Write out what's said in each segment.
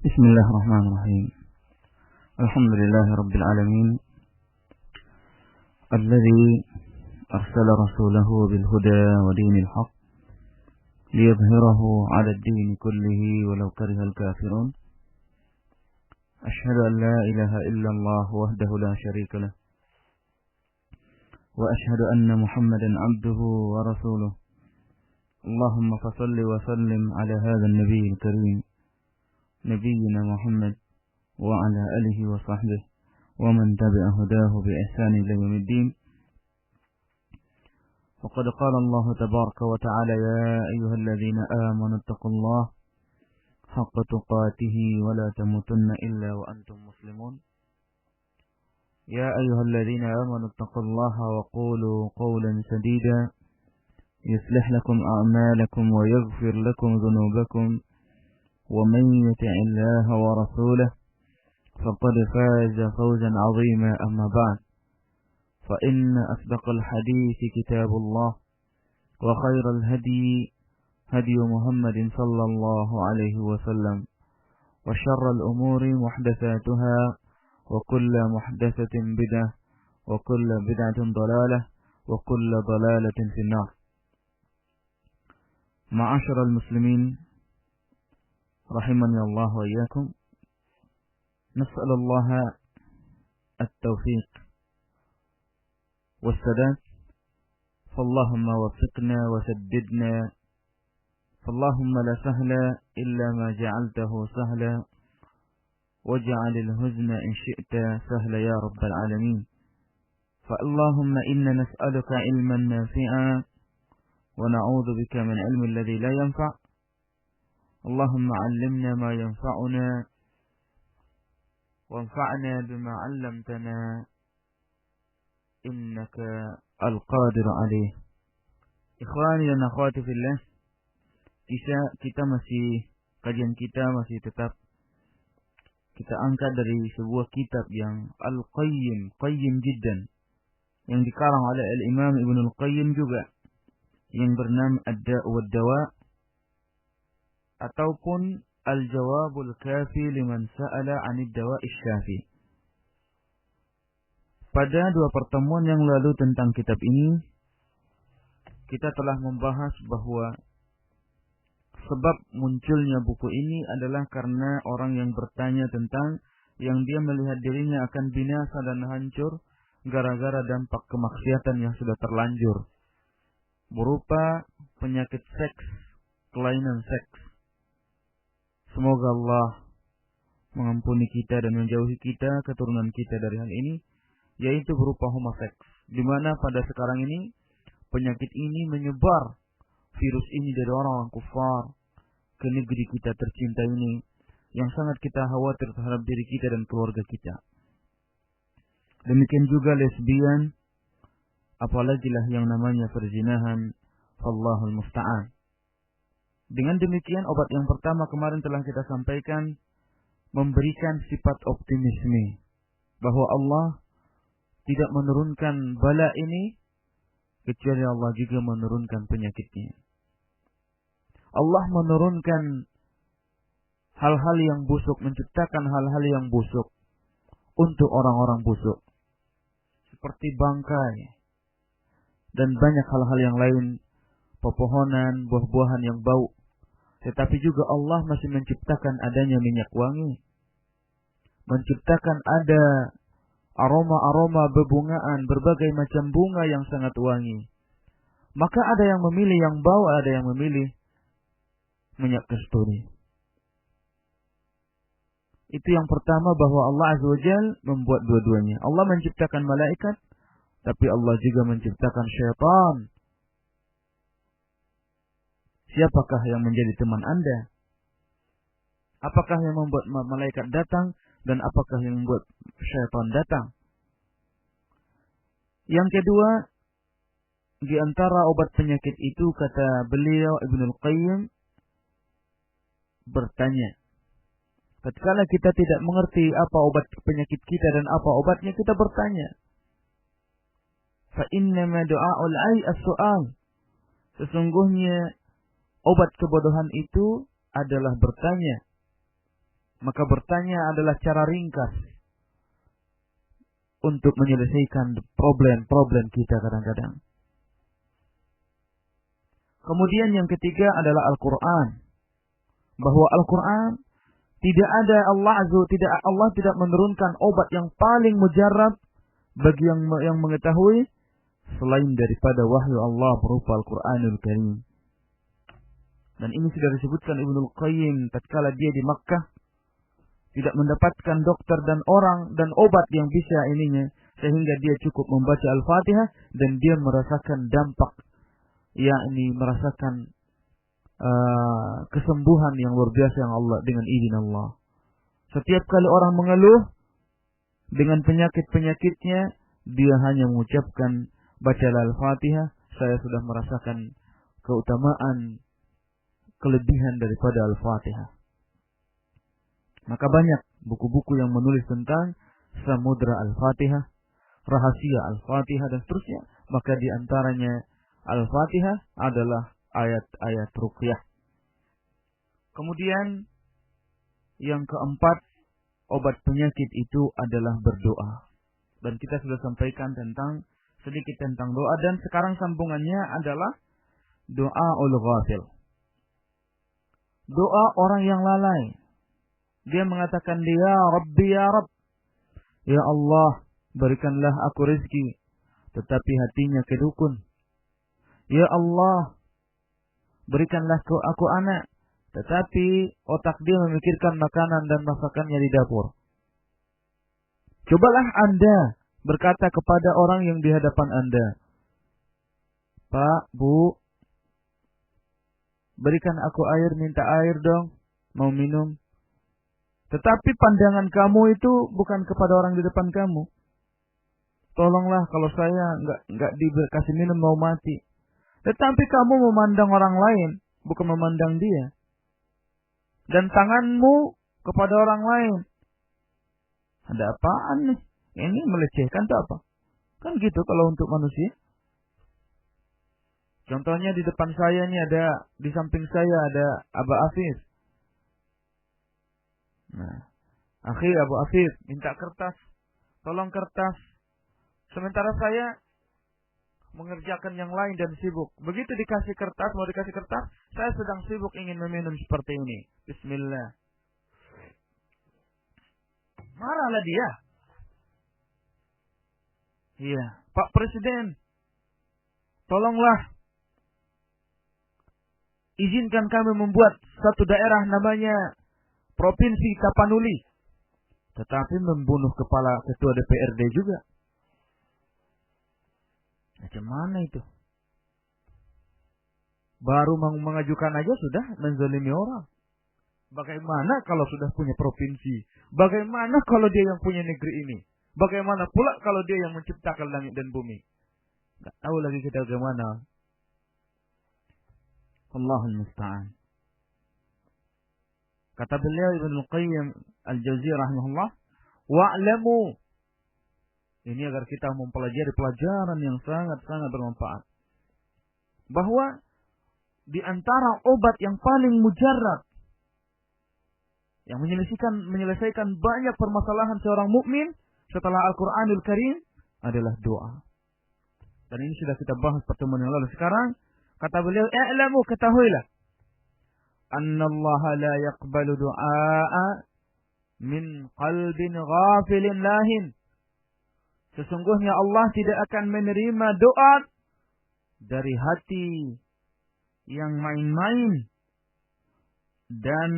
Bismillahirrahmanirrahim. Alhamdulillahirabbil alladzi arsala rasulahu bil huda wa dinil haqq liyudhhirahu 'ala ad-din kullihi walau karihal kafirun. Asyhadu an la ilaha illallah wahdahu la syarika lah wa asyhadu anna Muhammadan 'abduhu wa rasuluh. Allahumma fashalli wa sallim 'ala hadzal nabiyil karim نبينا محمد وعلى آله وصحبه ومن تبع هداه بإحسان إلى يوم الدين. فقد قال الله تبارك وتعالى: يا أيها الذين آمنوا اتقوا الله حق تقاته ولا تموتن إلا وأنتم مسلمون. يا أيها الذين آمنوا اتقوا الله وقولوا قولا سديدا يصلح لكم أعمالكم ويغفر لكم ذنوبكم ومن يطع الله ورسوله فقد فاز فوزا عظيما. أما بعد، فإن أصدق الحديث كتاب الله وخير الهدي هدي محمد صلى الله عليه وسلم وشر الأمور محدثاتها وكل محدثة بدعة وكل بدعة ضلالة وكل ضلالة في النار. معاشر المسلمين رحمني الله وإياكم، نسأل الله التوفيق والسداد، فاللهم وفقنا وسددنا، فاللهم لا سهل إلا ما جعلته سهلا واجعل الهزن إن شئت سهلا يا رب العالمين. فاللهم إنا نسألك علما نافعا ونعوذ بك من علم الذي لا ينفع. اللهم علمنا ما ينفعنا وانفعنا بما علمتنا إنك القادر عليه. Ikhwani dan akhwati fillah, kajian kita masih tetap kita angkat dari sebuah kitab yang qayyim jiddan, yang dikarang oleh Al-Imam Ibnu Al-Qayyim juga, yang bernama Ad-Da' wad-Dawa' ataupun Al-Jawabul Kafi liman sa'ala 'anid dawa'is syafi. Pada dua pertemuan yang lalu tentang kitab ini, kita telah membahas bahwa sebab munculnya buku ini adalah karena orang yang bertanya tentang yang dia melihat dirinya akan binasa dan hancur gara-gara dampak kemaksiatan yang sudah terlanjur, berupa penyakit seks, kelainan seks. Semoga Allah mengampuni kita dan menjauhi kita, keturunan kita dari hal ini, yaitu berupa homoseks. Di mana pada sekarang ini penyakit ini menyebar, virus ini dari orang-orang kufar ke negeri kita tercinta ini, yang sangat kita khawatir terhadap diri kita dan keluarga kita. Demikian juga lesbian, apalagi lah yang namanya perzinahan, Allahul musta'an. Dengan demikian, obat yang pertama kemarin telah kita sampaikan memberikan sifat optimisme bahwa Allah tidak menurunkan bala ini kecuali Allah juga menurunkan penyakitnya. Allah menurunkan hal-hal yang busuk, menciptakan hal-hal yang busuk untuk orang-orang busuk, seperti bangkai dan banyak hal-hal yang lain, pepohonan, buah-buahan yang bau. Tetapi juga Allah masih menciptakan adanya minyak wangi, menciptakan ada aroma-aroma bebungaan, berbagai macam bunga yang sangat wangi. Maka ada yang memilih yang bau, ada yang memilih minyak kasturi. Itu yang pertama, bahwa Allah Azza wa Jalla membuat dua-duanya. Allah menciptakan malaikat, tapi Allah juga menciptakan syaitan. Siapakah yang menjadi teman Anda? Apakah yang membuat malaikat datang dan apakah yang membuat syaitan datang? Yang kedua, di antara obat penyakit itu, kata beliau Ibnu Al-Qayyim, bertanya. Tatkala kita tidak mengerti apa obat penyakit kita dan apa obatnya, kita bertanya. Fa innama du'aul 'ai as-su'al. Sesungguhnya obat kebodohan itu adalah bertanya. Maka bertanya adalah cara ringkas untuk menyelesaikan problem-problem kita kadang-kadang. Kemudian yang ketiga adalah Al-Quran. Bahwa Al-Quran tidak ada Allah tidak menurunkan obat yang paling mujarab bagi yang mengetahui selain daripada wahyu Allah berupa Al-Quranul Karim. Dan ini sudah disebutkan Ibnul Qayyim tatkala dia di Makkah tidak mendapatkan dokter dan orang dan obat yang bisa ininya, sehingga dia cukup membaca Al-Fatihah dan dia merasakan dampak, yakni merasakan kesembuhan yang luar biasa yang Allah dengan izin Allah. Setiap kali orang mengeluh dengan penyakit-penyakitnya, dia hanya mengucapkan bacalah Al-Fatihah, saya sudah merasakan keutamaan kelebihan daripada Al-Fatihah. Maka banyak buku-buku yang menulis tentang samudra Al-Fatihah, rahasia Al-Fatihah dan seterusnya. Maka di antaranya Al-Fatihah adalah ayat-ayat ruqyah. Kemudian yang keempat, obat penyakit itu adalah berdoa. Dan kita sudah sampaikan sedikit tentang doa, dan sekarang sambungannya adalah doa ul-ghafil. Doa orang yang lalai. Dia mengatakan, ya Rabbi ya Rabb, ya Allah, berikanlah aku rezeki, tetapi hatinya kedukun. Ya Allah, berikanlah aku anak, tetapi otak dia memikirkan makanan dan masakannya di dapur. Cobalah Anda berkata kepada orang yang di hadapan Anda, Pak, Bu, berikan aku air, minta air dong, mau minum. Tetapi pandangan kamu itu bukan kepada orang di depan kamu. Tolonglah kalau saya nggak dikasih minum mau mati. Tetapi kamu memandang orang lain, bukan memandang dia. Dan tanganmu kepada orang lain. Ada apaan nih? Ini melecehkan atau apa? Kan gitu kalau untuk manusia. Contohnya di depan saya nih di samping saya ada Aba Afif. Nah, akhir Abu Afif minta kertas, tolong kertas. Sementara saya mengerjakan yang lain dan sibuk. Begitu dikasih kertas, mau dikasih kertas, saya sedang sibuk ingin meminum seperti ini. Bismillah. Marahlah dia. Iya, Pak Presiden, tolonglah izinkan kami membuat satu daerah namanya Provinsi Tapanuli. Tetapi membunuh kepala ketua DPRD juga. Macam mana itu? Baru mengajukan aja sudah menzalimi orang. Bagaimana kalau sudah punya provinsi? Bagaimana kalau dia yang punya negeri ini? Bagaimana pula kalau dia yang menciptakan langit dan bumi? Gak tahu lagi kita bagaimana. Allahul Musta'an. Kata beliau Ibnul Qayyim Al-Jauziyah rahimahullah, wa'lamu. Ini agar kita mempelajari pelajaran yang sangat-sangat bermanfaat. Bahwa di antara obat yang paling mujarab yang menyelesaikan banyak permasalahan seorang mukmin setelah Al-Quranul Karim adalah doa. Dan ini sudah kita bahas pertemuan yang lalu. Sekarang kata beliau, i'lamu, ketahuilah, anna Allah la yaqbalu du'a min qalbin ghafilin lahin. Sesungguhnya Allah tidak akan menerima doa dari hati yang main-main dan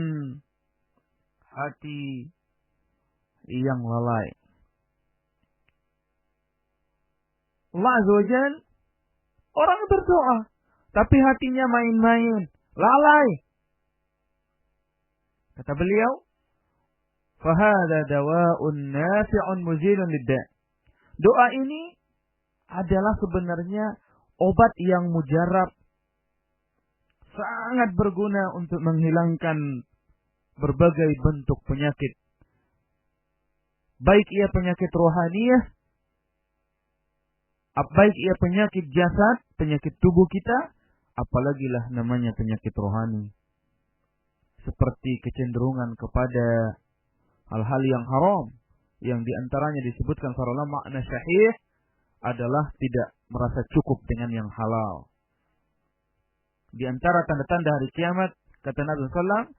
hati yang lalai. Allah Azza wa Jalla, orang berdoa tapi hatinya main-main, lalai. Kata beliau, fahada dawa'un nafi'un muzilun lidda'. Doa ini adalah sebenarnya obat yang mujarab, sangat berguna untuk menghilangkan berbagai bentuk penyakit. Baik ia penyakit rohaniyah, baik ia penyakit jasad, penyakit tubuh kita, apalagi lah namanya penyakit rohani. Seperti kecenderungan kepada hal-hal yang haram, yang diantaranya disebutkan para ulama makna syahih adalah tidak merasa cukup dengan yang halal. Di antara tanda-tanda hari kiamat, kata Nabi SAW,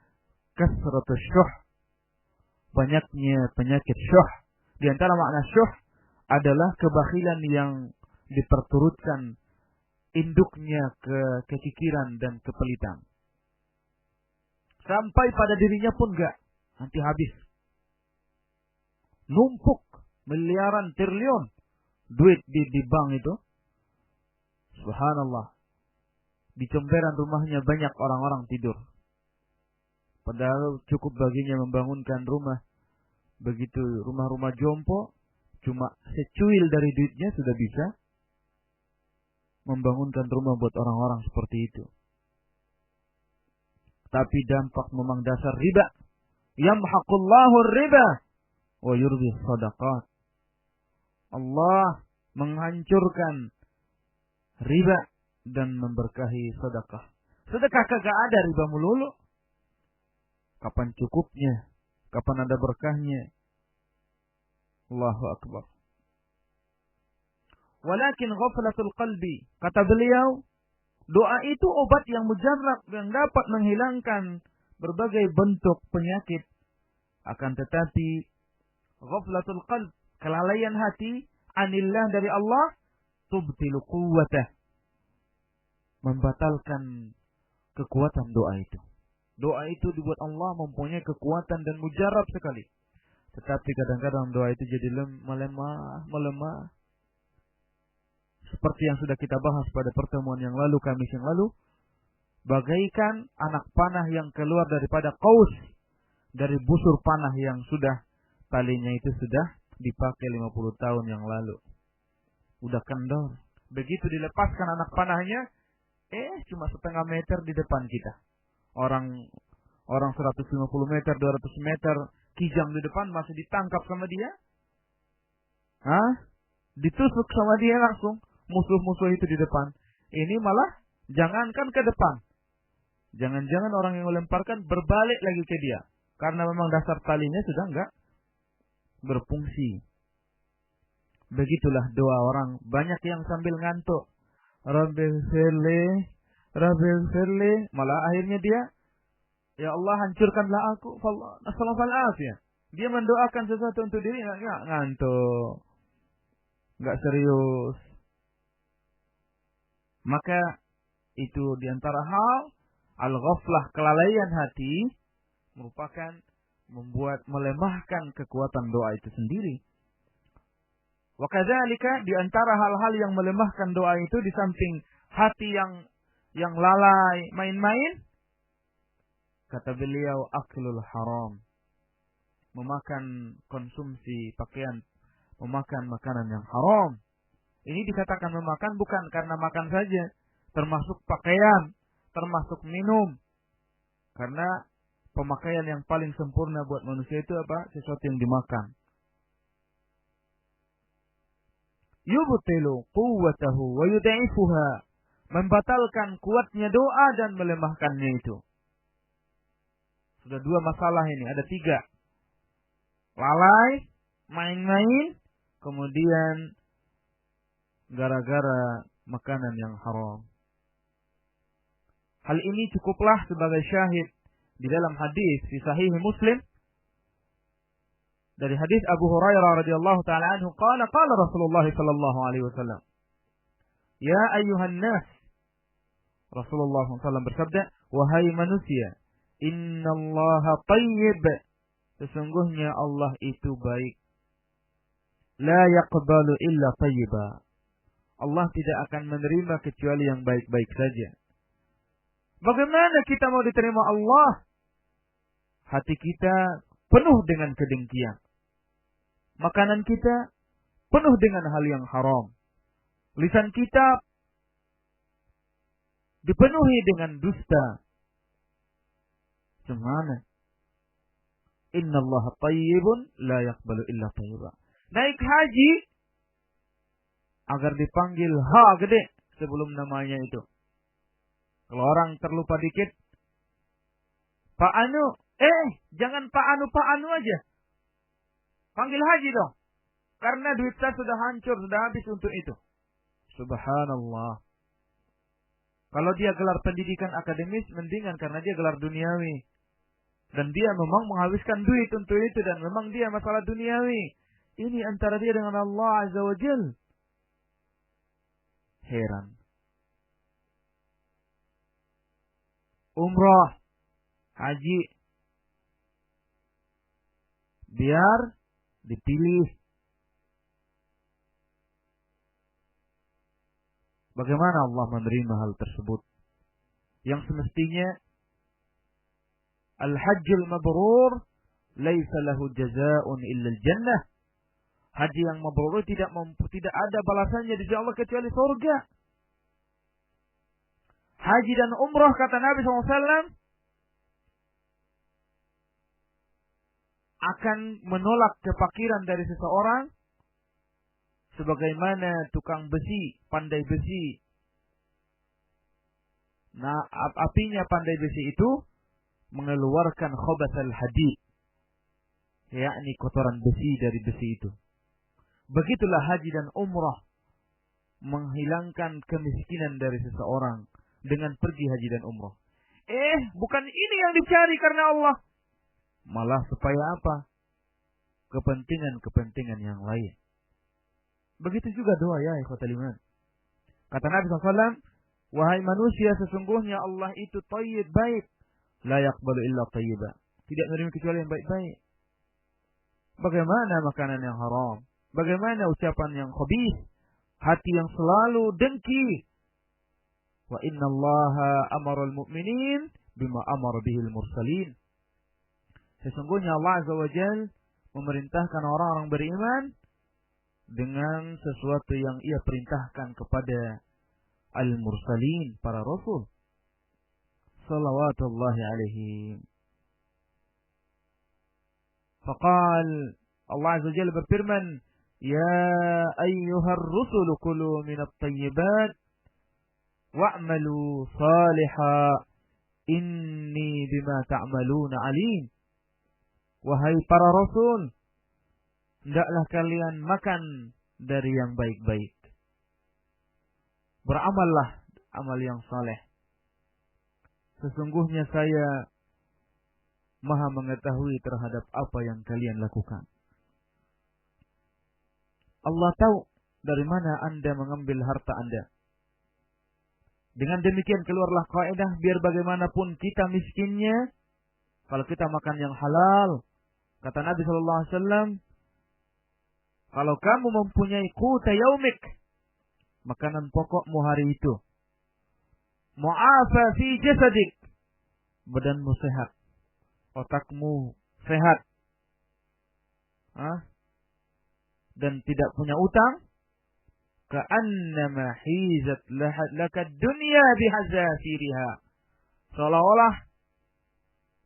kasratus syuh, banyaknya penyakit syuh. Di antara makna syuh adalah kebakhilan yang diperturutkan induknya ke kekikiran dan kepelitan. Sampai pada dirinya pun enggak, nanti habis. Numpuk miliaran triliun duit di bank itu. Subhanallah. Di comberan rumahnya banyak orang-orang tidur. Padahal cukup baginya membangunkan rumah. Begitu rumah-rumah jompo, cuma secuil dari duitnya sudah bisa membangunkan rumah buat orang-orang seperti itu. Tapi dampak memang dasar riba. Yamhaqullahu riba wa yurbi sadaqat. Allah menghancurkan riba dan memberkahi sedekah. Sedekah kagak ada, riba melulu. Kapan cukupnya? Kapan ada berkahnya? Allahu Akbar. Walakin ghaflatul qalbi. Kata beliau, doa itu obat yang mujarrab yang dapat menghilangkan berbagai bentuk penyakit. Akan tetapi ghaflatul qalb, kelalaian hati anillah dari Allah, tubtilu quwwatah, membatalkan kekuatan doa itu. Doa itu dibuat Allah mempunyai kekuatan dan mujarab sekali. Tetapi kadang-kadang doa itu jadi melemah. Seperti yang sudah kita bahas pada pertemuan yang lalu, Kamis yang lalu. Bagaikan anak panah yang keluar daripada qaus, dari busur panah yang sudah talinya itu sudah dipakai 50 tahun yang lalu. Udah kendor. Begitu dilepaskan anak panahnya, cuma setengah meter di depan kita. Orang 150 meter, 200 meter, kijang di depan masih ditangkap sama dia. Ditusuk sama dia langsung. Musuh-musuh itu di depan. Ini malah jangankan ke depan. Jangan-jangan orang yang melemparkan berbalik lagi ke dia. Karena memang dasar talinya sudah enggak berfungsi. Begitulah doa orang. Banyak yang sambil ngantuk. Rabbil firli. Malah akhirnya dia, ya Allah hancurkanlah aku. Ya. Dia mendoakan sesuatu untuk diri, enggak ngantuk. Enggak serius. Maka itu diantara hal al-ghaflah, kelalaian hati, merupakan melemahkan kekuatan doa itu sendiri. Wa kadzalika di antara hal-hal yang melemahkan doa itu, di samping hati yang lalai main-main, kata beliau, aklul haram, memakan konsumsi pakaian, memakan makanan yang haram. Ini dikatakan memakan bukan karena makan saja, termasuk pakaian, termasuk minum. Karena pemakaian yang paling sempurna buat manusia itu apa? Sesuatu yang dimakan. Yubtilu quwwatahu wa yud'ifuha, membatalkan kuatnya doa dan melemahkannya itu. Sudah 2 masalah ini, ada 3. Lalai, main-main, kemudian gara-gara makanan yang haram. Hal ini cukuplah sebagai syahid di dalam hadis di Sahih Muslim dari hadis Abu Hurairah radhiyallahu taala anhu, qala Rasulullah sallallahu alaihi wasallam, ya ayyuhan nas, Rasulullah SAW bersabda, wahai manusia, innallaha tayyib, sesungguhnya Allah itu baik, la yaqbalu illa tayyiba, Allah tidak akan menerima kecuali yang baik-baik saja. Bagaimana kita mau diterima Allah? Hati kita penuh dengan kedengkian. Makanan kita penuh dengan hal yang haram. Lisan kita dipenuhi dengan dusta. Semana. Innallaha tayyibun la yaqbalu illa tayyiba. Naik haji agar dipanggil ha gede sebelum namanya itu. Kalau orang terlupa dikit, Pak Anu, jangan Pak Anu aja. Panggil haji dong. Karena duit saya sudah hancur, sudah habis untuk itu. Subhanallah. Kalau dia gelar pendidikan akademis, mendingan karena dia gelar duniawi. Dan dia memang menghabiskan duit untuk itu. Dan memang dia masalah duniawi. Ini antara dia dengan Allah Azza wa Jal. Heran. Umrah, haji, biar dipilih. Bagaimana Allah menerima hal tersebut? Yang semestinya al-hajjul mabrur laisa lahu jazaa'un illa al-jannah. Haji yang mabrur tidak ada balasannya di sisi Allah kecuali surga. Haji dan umrah, kata Nabi SAW, akan menolak kefakiran dari seseorang sebagaimana tukang besi, pandai besi. Nah, apinya pandai besi itu mengeluarkan khobathal hadid, yakni kotoran besi dari besi itu. Begitulah haji dan umrah menghilangkan kemiskinan dari seseorang dengan pergi haji dan umrah. Bukan ini yang dicari karena Allah. Malah supaya apa? Kepentingan-kepentingan yang lain. Begitu juga doa ya ikhwatal iman. Kata Nabi SAW, wahai manusia, sesungguhnya Allah itu thayyib, baik. La yaqbalu illa thayyiba. Tidak menerima kecuali yang baik-baik. Bagaimana makanan yang haram? Bagaimana ucapan yang khabith? Hati yang selalu dengki. Wa inna Allaha amara al-mu'minin bima amara bihil mursalin. Sesungguhnya Allah Azza wa Jal memerintahkan orang-orang beriman dengan sesuatu yang ia perintahkan kepada al-mursalin, para rasul. Salawatullahi alaihim. Faqal, Allah Azza wa Jalla berfirman, ya ayyuhar rusul kulu minat tayyibat wa'malu salihah inni bima ta'maluna alim. Wahai para rasul, hendaklah kalian makan dari yang baik-baik. Beramallah amal yang saleh. Sesungguhnya saya Maha mengetahui terhadap apa yang kalian lakukan. Allah tahu dari mana Anda mengambil harta Anda. Dengan demikian keluarlah kaidah, biar bagaimanapun kita miskinnya, kalau kita makan yang halal, kata Nabi SAW, kalau kamu mempunyai quta yaumik, makanan pokokmu hari itu, mu'afa fi jasadik, badanmu sehat, otakmu sehat, dan tidak punya utang, ka'annama hizat laka dunya bihazafiriha, seolah-olah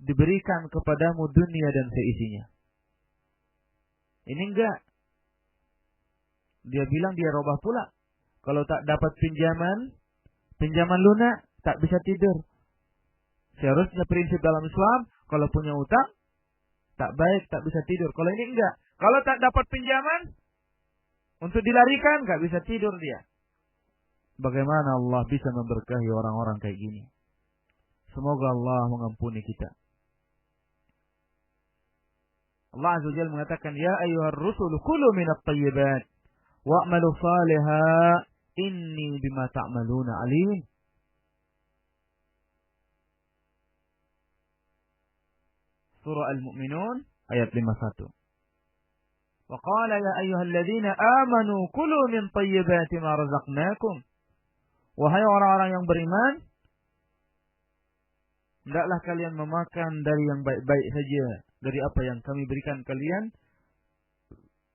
diberikan kepadamu dunia dan seisinya. Ini enggak. Dia bilang dia robah pula. Kalau tak dapat pinjaman lunak, tak bisa tidur. Seharusnya prinsip dalam Islam, kalau punya utang, tak baik, tak bisa tidur. Kalau ini enggak. Kalau tak dapat pinjaman, untuk dilarikan, enggak bisa tidur dia. Bagaimana Allah bisa memberkahi orang-orang kayak gini? Semoga Allah mengampuni kita. Allah Azza wa Jalla mengatakan, ya ayyuhar rusul kulu minat tayyibat wa'malu salihah inni bima ta'maluna alim. Surah Al-Mu'minun ayat 51. Wa qala ya ayyuhalladzina amanu kulu min tayyibati ma razaqnakum. Wahai orang-orang yang beriman, hendaklah kalian memakan dari yang baik-baik saja, dari apa yang kami berikan kalian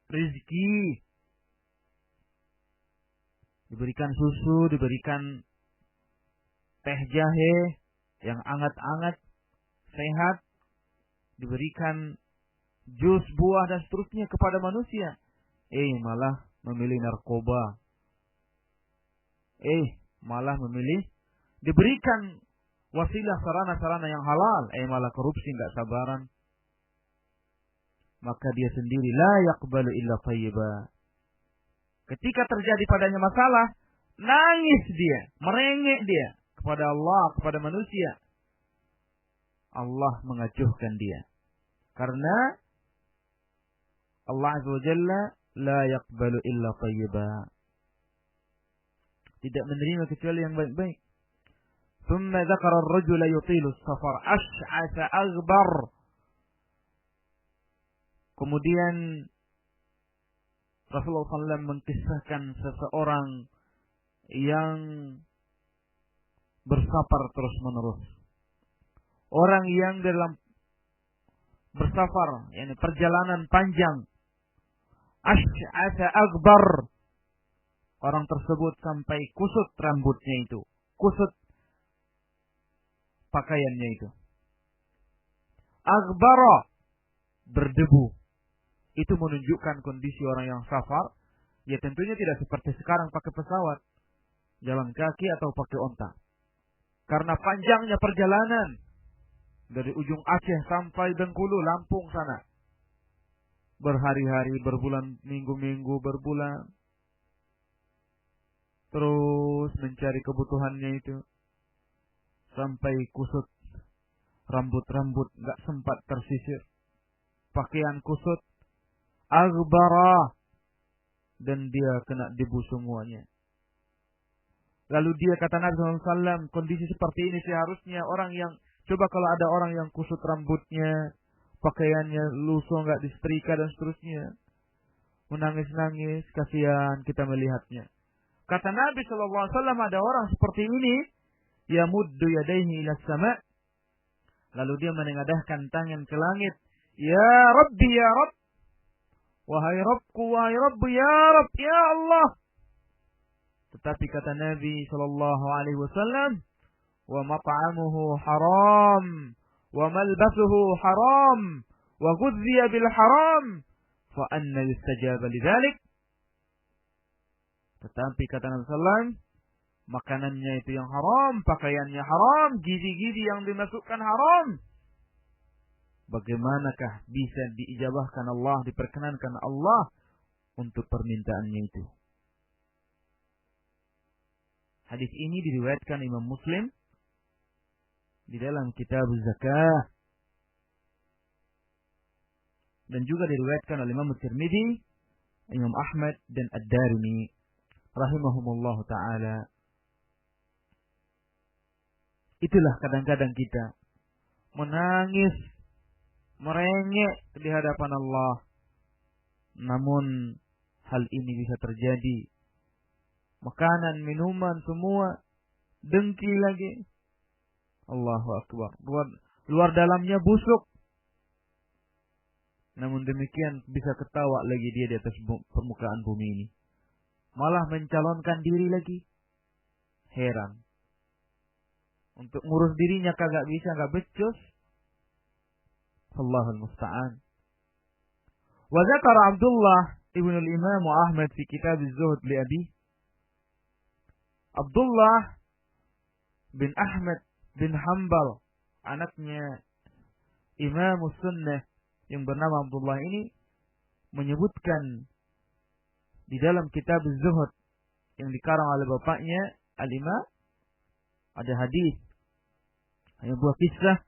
rezeki. Diberikan susu, diberikan teh jahe yang anget-anget, sehat, diberikan jus, buah dan seterusnya kepada manusia. Malah memilih narkoba. Malah memilih diberikan wasilah sarana-sarana yang halal. Malah korupsi, enggak sabaran. maka dia sendiri la yaqbalu illa thayyiba. Ketika terjadi padanya masalah, nangis dia, merengek dia kepada Allah, kepada manusia. Allah mengacuhkan dia. Karena Allah Azza wa Jalla la yaqbalu illa thayyiba. Tidak menerima kecuali yang baik-baik. ثم ذكر الرجل يطيل السفر أشعث أغبر. Kemudian Rasulullah SAW mengkisahkan seseorang yang bersafar terus-menerus. Orang yang dalam bersafar, yakni perjalanan panjang. Ash'atha akbar. Orang tersebut sampai kusut rambutnya itu. Kusut pakaiannya itu. Akbara. Berdebu. Itu menunjukkan kondisi orang yang safar. Ya tentunya tidak seperti sekarang pakai pesawat. Jalan kaki atau pakai onta. Karena panjangnya perjalanan. Dari ujung Aceh sampai Bengkulu, Lampung sana. Berhari-hari, berbulan, minggu-minggu, berbulan. Terus mencari kebutuhannya itu. Sampai kusut. Rambut-rambut gak sempat tersisir. Pakaian kusut. Aghbara. Dan dia kena debu semuanya. Lalu dia kata Nabi SAW, kondisi seperti ini seharusnya orang yang, coba kalau ada orang yang kusut rambutnya, pakaiannya lusuh nggak disetrika dan seterusnya, menangis-nangis, kasihan kita melihatnya. Kata Nabi SAW, ada orang seperti ini, yamuddu yadaihi ila sama', lalu dia menengadahkan tangan ke langit, ya Rabbi ya Rabb, wahai Rabbku, wahai Rabbi ya Rabb, ya Allah. Tetapi kata Nabi sallallahu alaihi wasallam, wa mat'amuhu haram, wa malbasuhu haram, wa ghudhiya bil haram, fa anna yustajaba lidzalik. Tetapi kata Nabi sallallahu alaihi wasallam, makanannya itu yang haram, pakaiannya haram, gizi-gizi yang dimasukkan haram. Bagaimanakah bisa diijabahkan Allah, diperkenankan Allah untuk permintaannya itu? Hadis ini diriwayatkan Imam Muslim di dalam kitab Zakah. Dan juga diriwayatkan oleh Imam Tirmidzi, Imam Ahmad dan Ad-Darimi rahimahumullah ta'ala. Itulah kadang-kadang kita menangis, merengek di hadapan Allah. Namun hal ini bisa terjadi. Makanan, minuman, semua dengki lagi. Allahu Akbar. Luar dalamnya busuk. Namun demikian bisa ketawa lagi dia di atas permukaan bumi ini. Malah mencalonkan diri lagi. Heran. Untuk ngurus dirinya kagak bisa, kagak becus. Allahul musta'an. Wa zakara Abdullah ibn al-Imam Ahmad fi kitab az-Zuhd li abi. Abdullah bin Ahmad bin Hanbal, anaknya Imam Sunnah yang bernama Abdullah ini, menyebutkan di dalam kitab Az-Zuhd yang dikarang oleh bapaknya Al-Imam, ada hadis, ada buah kisah,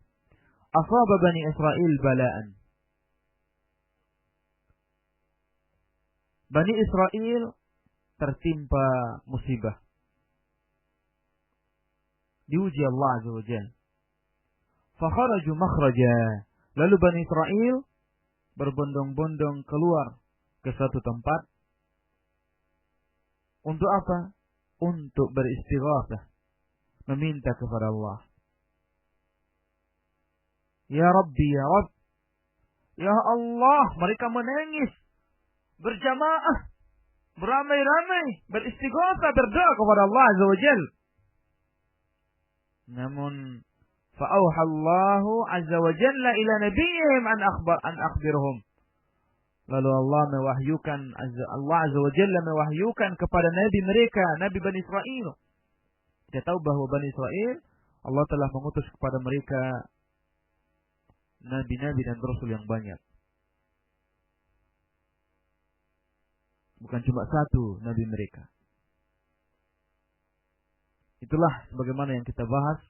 asaba Bani Israel balaan. Bani Israel tertimpa musibah. Diuji Allah Azza wa Jalla. Fakharaju makhraja. Lalu Bani Israel berbondong-bondong keluar ke suatu tempat. Untuk apa? Untuk beristighatsah. Meminta kepada Allah. Ya Rabbi, ya Rabb. Ya Allah, mereka menangis. Berjamaah. Beramai-ramai. Beristighatsah, berdoa kepada Allah Azza wa Jalla. Namun fa'auhallahu azza wa jalla ila nabiyihim an akhbirhum. Lalu Allah azza wa jalla mewahyukan kepada nabi mereka, nabi Bani Israel. Dia tahu bahwa Bani Israel Allah telah mengutus kepada mereka nabi-nabi dan rasul yang banyak. bukan cuma satu nabi mereka. Itulah sebagaimana yang kita bahas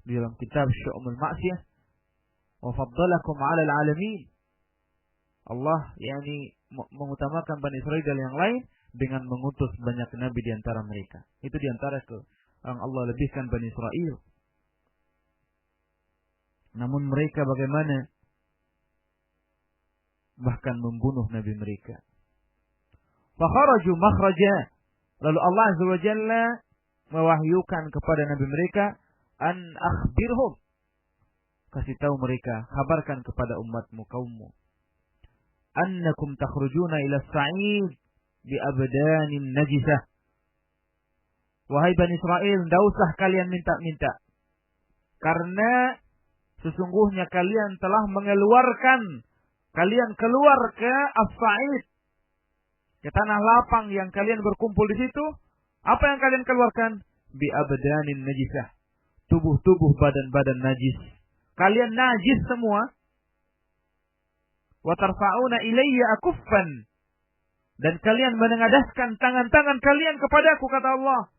di dalam kitab Syu'umul Ma'siyah. Wa faddalakum 'alal 'alamin. Allah mengutamakan Bani Israil dari yang lain dengan mengutus banyak nabi di antara mereka. Itu di antara yang Allah lebihkan Bani Israil. Namun mereka bagaimana? Bahkan membunuh nabi mereka. Fakharaju makhraja. Lalu Allah Azza wa Jalla mewahyukan kepada nabi mereka, an akhbirhum. Kasih tahu mereka, kabarkan kepada umatmu, kaummu. Annakum takhrujuna ila as-sa'id bi abdanin najisah. Wahai Bani Israil, tidak usah kalian minta-minta. Karena sesungguhnya kalian telah kalian keluar ke as-sa'id, ke tanah lapang yang kalian berkumpul di situ. Apa yang kalian keluarkan? Bi abdanin najisah. Tubuh-tubuh badan-badan najis. Kalian najis semua. Wa tarfa'una ilayya akuffan. Dan kalian menengadahkan tangan-tangan kalian kepadaku, kata Allah.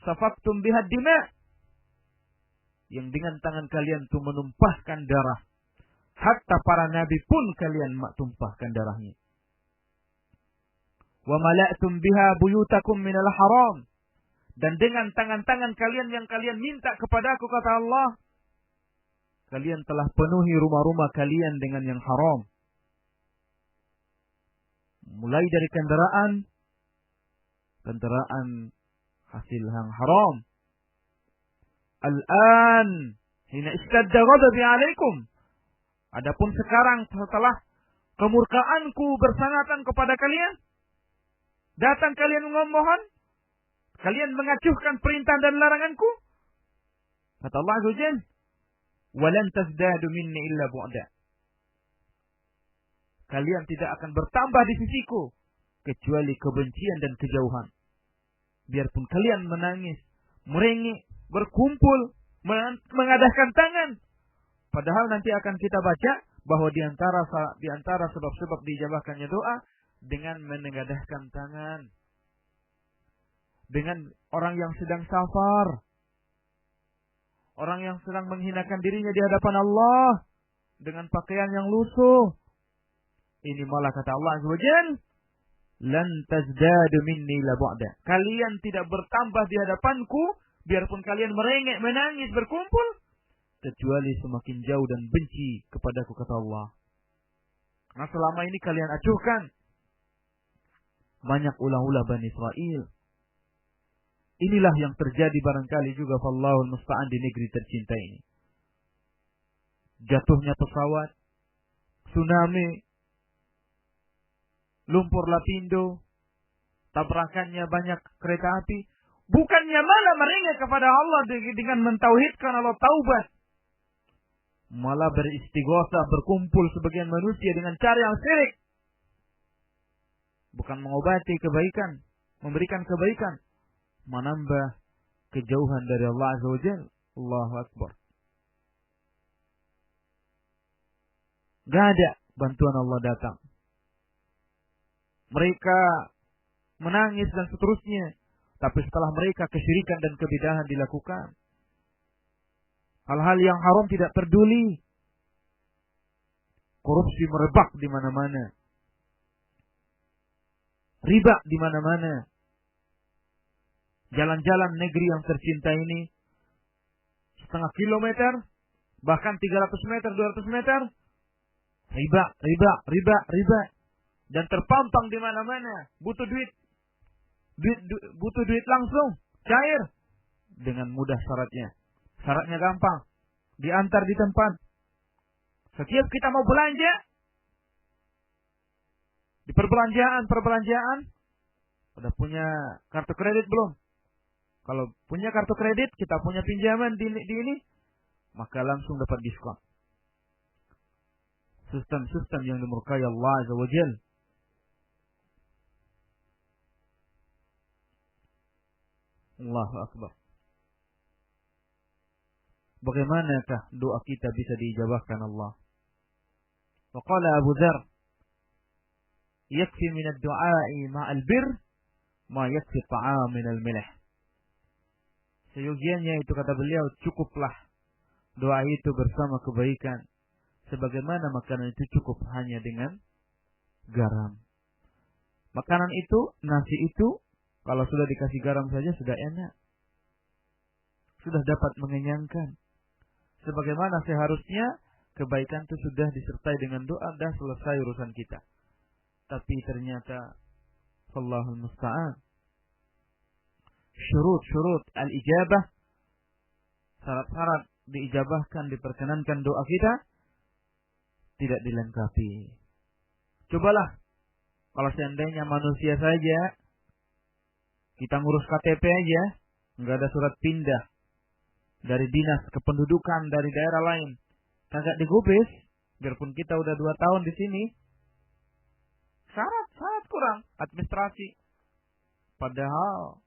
Safaktum bihad dima. Yang dengan tangan kalian itu menumpahkan darah. Hatta para nabi pun kalian tumpahkan darahnya. Wa mala'tum biha buyutakum minal haram. Dan dengan tangan-tangan kalian yang kalian minta kepadaku, kata Allah, kalian telah penuhi rumah-rumah kalian dengan yang haram. Mulai dari kendaraan hasil yang haram. Al-an hina istadda ghadabi alaikum. Adapun sekarang setelah kemurkaanku bersangatan kepada kalian, datang kalian memohon, kalian mengacuhkan perintah dan laranganku. Kata Allah Azza wa Jalla, "Walan tazdadu minni illa bu'da." Kalian tidak akan bertambah di sisiku kecuali kebencian dan kejauhan. Biarpun kalian menangis, merengek, berkumpul, mengadahkan tangan. Padahal nanti akan kita baca bahwa di antara sebab-sebab diijabahkannya doa dengan menengadahkan tangan. Dengan orang yang sedang safar. Orang yang sedang menghinakan dirinya di hadapan Allah. Dengan pakaian yang lusuh. Ini malah kata Allah Azza wa Jalla, lan tazdadu minni la bu'da. Kalian tidak bertambah di hadapanku, biarpun kalian merengek, menangis, berkumpul, kecuali semakin jauh dan benci kepadaku, kata Allah. Nah, selama ini kalian acuhkan banyak ulah-ulah Bani Israil. Inilah yang terjadi barangkali juga Wallahul musta'an di negeri tercinta ini. Jatuhnya pesawat, tsunami, lumpur lapindo, tabrakannya banyak kereta api. Bukannya malah merengek kepada Allah dengan mentauhidkan Allah, taubat. Malah beristighosah, berkumpul sebagian manusia dengan cara yang syirik. Bukan mengobati kebaikan, memberikan kebaikan, menambah kejauhan dari Allah Azza wa Jalla. Allahu Akbar. Gak ada bantuan Allah datang. Mereka menangis dan seterusnya. Tapi setelah mereka kesyirikan dan kebidahan dilakukan, hal-hal yang haram tidak peduli. Korupsi merebak di mana-mana. Riba di mana-mana. Jalan-jalan negeri yang tercinta ini, setengah kilometer, bahkan 300 meter, 200 meter, riba. Dan terpampang di mana-mana. Butuh duit langsung, cair. Dengan mudah syaratnya. Syaratnya gampang. Diantar di tempat. Setiap kita mau belanja, di perbelanjaan, udah punya kartu kredit belum? Kalau punya kartu kredit, kita punya pinjaman di ini, maka langsung dapat diskon. Sistem-sistem yang dimurkai Allah Azza wa Jalla. Allahu Akbar. Bagaimanakah doa kita bisa diijabahkan Allah? Waqala Abu Dzar, yakfi min ad-du'a'i ma'al bir ma yakfi ta'am min al-milh. Seyogianya itu, kata beliau, cukuplah doa itu bersama kebaikan, sebagaimana makanan itu cukup hanya dengan garam. Makanan itu, nasi itu, kalau sudah dikasih garam saja sudah enak, sudah dapat mengenyangkan. Sebagaimana seharusnya kebaikan itu sudah disertai dengan doa, dah selesai urusan kita. Tapi ternyata Wallahul musta'an, syurut al-ijabah, syarat-syarat diijabahkan, diperkenankan doa kita, tidak dilengkapi. Cobalah, kalau seandainya manusia saja, kita ngurus KTP aja, nggak ada surat pindah dari dinas kependudukan dari daerah lain, kagak digubris, biarpun kita udah 2 tahun di sini, syarat kurang administrasi. Padahal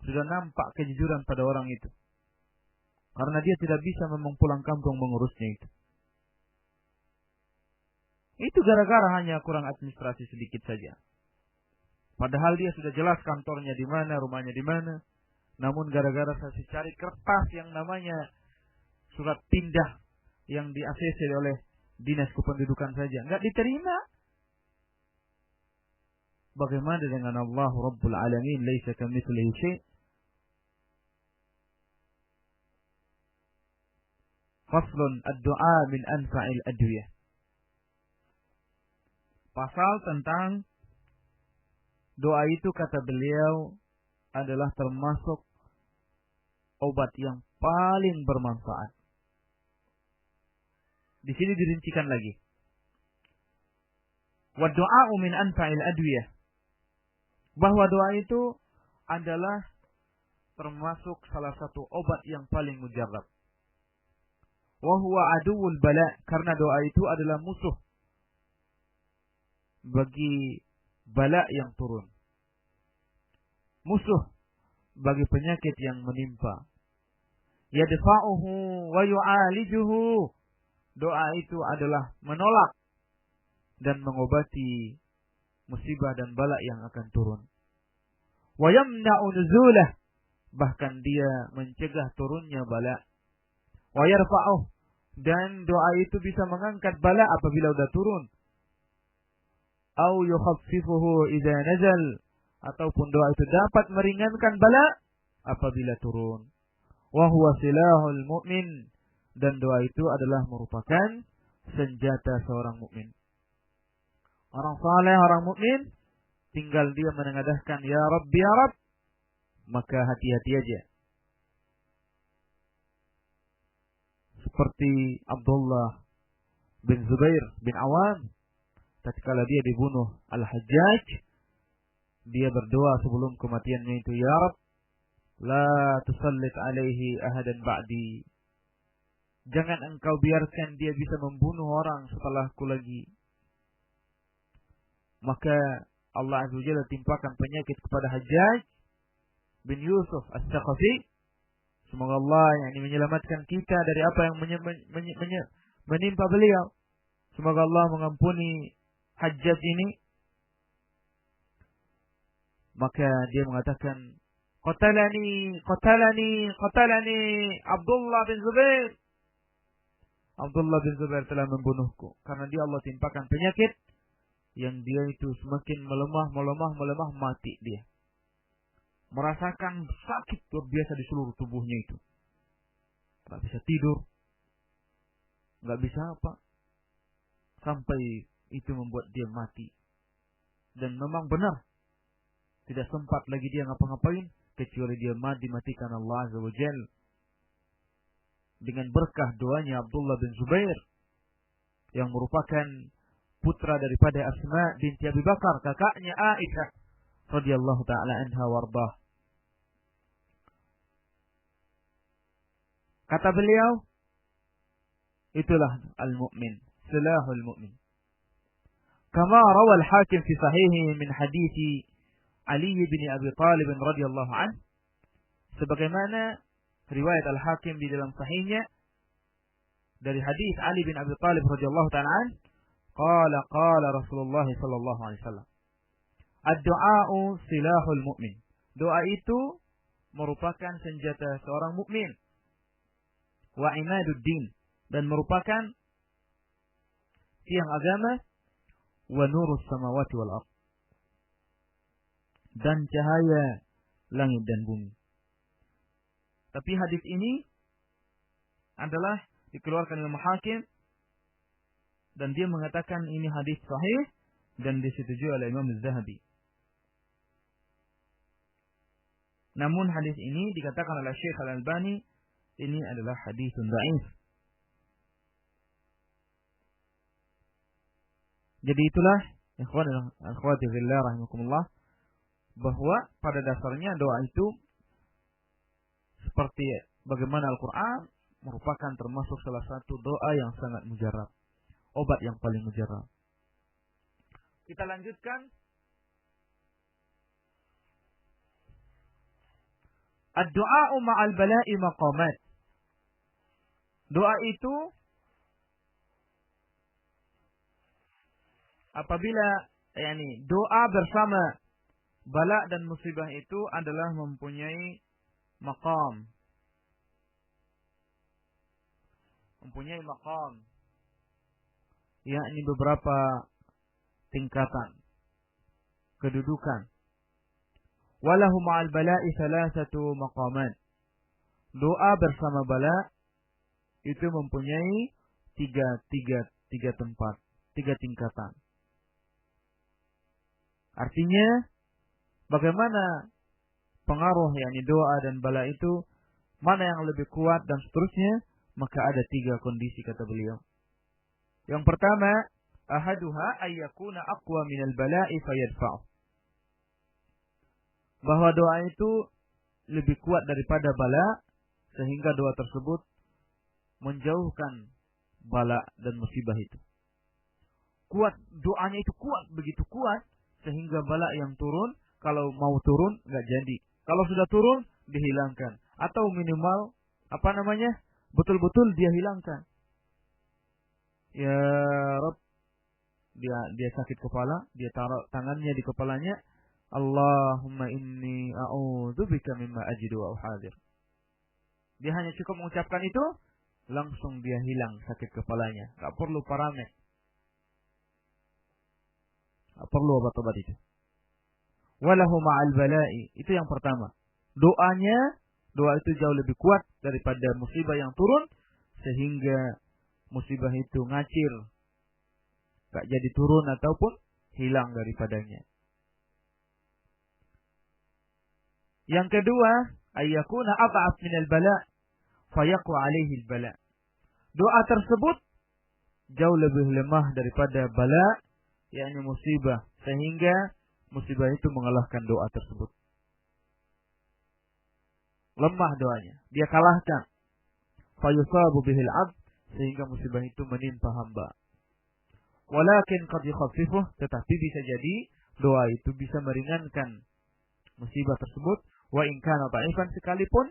sudah nampak kejujuran pada orang itu, karena dia tidak bisa memang pulang kampung mengurusnya itu. Itu gara-gara hanya kurang administrasi sedikit saja. Padahal dia sudah jelas kantornya di mana, rumahnya di mana. Namun gara-gara saya cari kertas yang namanya surat pindah yang di-ACC oleh dinas kependudukan saja, enggak diterima. Bagaimana dengan Allah Rabbul Alamin, laisa kamitslihi syai'? Faslun ad-du'a min anfa'il adwiyah. Pasal tentang doa itu, kata beliau, adalah termasuk obat yang paling bermanfaat. Di sini dirincikan lagi. Wa du'a'u min anfa'il adwiyah. Bahwa doa itu adalah termasuk salah satu obat yang paling mujarab. Wa huwa aduwul bala, karena doa itu adalah musuh bagi bala yang turun. Musuh bagi penyakit yang menimpa. Yadfa'uhu wa yu'alijuhu. Doa itu adalah menolak dan mengobati musibah dan bala yang akan turun. Wa yamna'u nuzulah. Bahkan dia mencegah turunnya bala. Wa yarfa'uh. Dan doa itu bisa mengangkat bala apabila sudah turun. Au yukhaffifuhu idza nazal. Ataupun doa itu dapat meringankan bala apabila turun. Wa huwa silahul mu'min. Dan doa itu adalah merupakan senjata seorang mukmin. Orang saleh, orang mukmin, tinggal dia menengadahkan ya Rabb, ya Rabb, maka hati-hati aja. Seperti Abdullah bin Zubair bin Awam, tatkala dia dibunuh Al-Hajjaj, dia berdoa sebelum kematiannya itu, ya Rabb, la tusallit alaihi ahadan ba'di. Jangan engkau biarkan dia bisa membunuh orang setelahku lagi. Maka Allah Azza wa Jalla timpakan penyakit kepada Hajjaj bin Yusuf As-Saqafi. Semoga Allah yang menyelamatkan kita dari apa yang menimpa beliau. Semoga Allah mengampuni Hajjaj ini. Maka dia mengatakan, Qatalani Abdullah bin Zubair. Abdullah bin Zubair telah membunuhku. Karena dia Allah timpakan penyakit yang dia itu semakin melemah, mati dia. Merasakan sakit luar biasa di seluruh tubuhnya itu. Gak bisa tidur. Gak bisa apa. Sampai itu membuat dia mati. Dan memang benar. Tidak sempat lagi dia ngapa-ngapain. Kecuali dia dimatikan Allah Azza wa Jalla. Dengan berkah doanya Abdullah bin Zubair. Yang merupakan putra daripada Asma binti Abi Bakar, kakaknya Aisyah radhiyallahu taala anha warḍah. Kata beliau, itulah al-mu'min, silahul mu'min. Kama rawa al-Hakim fi sahihi min hadithi Ali bin Abi Talib radhiyallahu anhu, sebagaimana riwayat Al-Hakim di dalam sahihnya dari hadis Ali bin Abi Talib radhiyallahu taala anhu, qala Rasulullah sallallahu alaihi wasallam. Ad-du'a'u silahul mu'min. Doa itu merupakan senjata seorang mukmin. Wa imaduddin, dan merupakan tiang agama. Wa nurus samawati wal ardh, dan cahaya langit dan bumi. Tapi hadis ini adalah dikeluarkan oleh Hakim, dan dia mengatakan ini hadis sahih dan disetujui oleh Imam Az-Zahabi. Namun hadis ini dikatakan oleh Syekh Al-Albani ini adalah hadisun dhaif. Jadi itulah ikhwan dan akhwati fillah rahimakumullah, bahwa pada dasarnya doa itu seperti bagaimana Al-Quran merupakan termasuk salah satu doa yang sangat mujarab, obat yang paling mujarab. Kita lanjutkan. Ad-du'a'u ma'al bala'i maqamat. Doa itu apabila doa bersama bala dan musibah itu adalah mempunyai maqam. Mempunyai maqam, yakni beberapa tingkatan kedudukan. Walahu ma'al bala'i salasatu maqamat. Doa bersama bala itu mempunyai tiga tempat, tiga tingkatan. Artinya bagaimana pengaruh yakni doa dan bala itu, mana yang lebih kuat dan seterusnya, maka ada tiga kondisi kata beliau. Yang pertama, ahaduha ayyakuna aqwa minal bala'i fayadfa'u. Bahwa doa itu lebih kuat daripada bala, sehingga doa tersebut menjauhkan bala dan musibah itu. Kuat, doanya itu kuat, begitu kuat, sehingga bala yang turun, kalau mau turun, nggak jadi. Kalau sudah turun, dihilangkan. Atau minimal, betul-betul dia hilangkan. Ya Rabb, dia sakit kepala, dia taruh tangannya di kepalanya, Allahumma inni a'udzubika mimma ajidu wa uhadir. Dia hanya cukup mengucapkan itu, langsung dia hilang sakit kepalanya. Gak perlu paramed, gak perlu obat-obat itu. Walahu ma'al bala'i, itu yang pertama. Doa itu jauh lebih kuat daripada musibah yang turun, sehingga musibah itu ngacir, gak jadi turun ataupun hilang daripadanya. Yang kedua, ayyakuna at'af minal bala' fayaqwa alaihi al-bala'. Doa tersebut jauh lebih lemah daripada bala, yakni musibah, sehingga musibah itu mengalahkan doa tersebut. Lemah doanya, dia kalahkan. Fayusabu bihil 'abd, sehingga musibah itu menimpa hamba. Walakin qad yukhaffifuh, tetapi bisa jadi doa itu bisa meringankan musibah tersebut. Wa in kana dha'ifan, sekalipun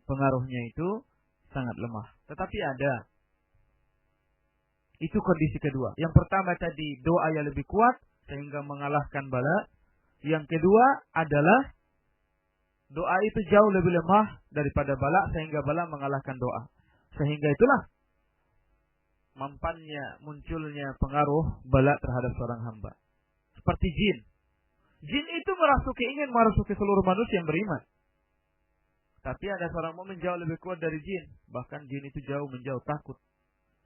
pengaruhnya itu sangat lemah. Tetapi ada. Itu kondisi kedua. Yang pertama tadi doa yang lebih kuat sehingga mengalahkan bala. Yang kedua adalah doa itu jauh lebih lemah daripada bala sehingga bala mengalahkan doa. Sehingga itulah munculnya pengaruh bala terhadap seorang hamba. Seperti jin. Jin itu ingin merasuki seluruh manusia yang beriman. Tapi ada seorang mukmin jauh lebih kuat dari jin. Bahkan jin itu menjauh takut.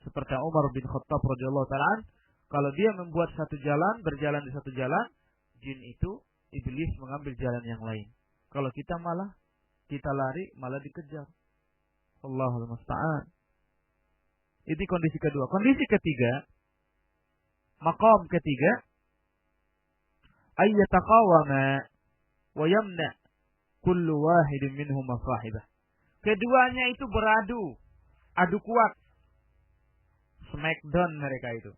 Seperti Umar bin Khattab radhiyallahu ta'ala, kalau dia membuat berjalan di satu jalan, jin itu, iblis mengambil jalan yang lain. Kalau kita lari malah dikejar. Allahul musta'an. Itu kondisi kedua. Kondisi ketiga, maqam ketiga, ayyataqawama wa yamna kullu wahidin minhum sahibah. Keduanya itu adu kuat. Smackdown mereka itu.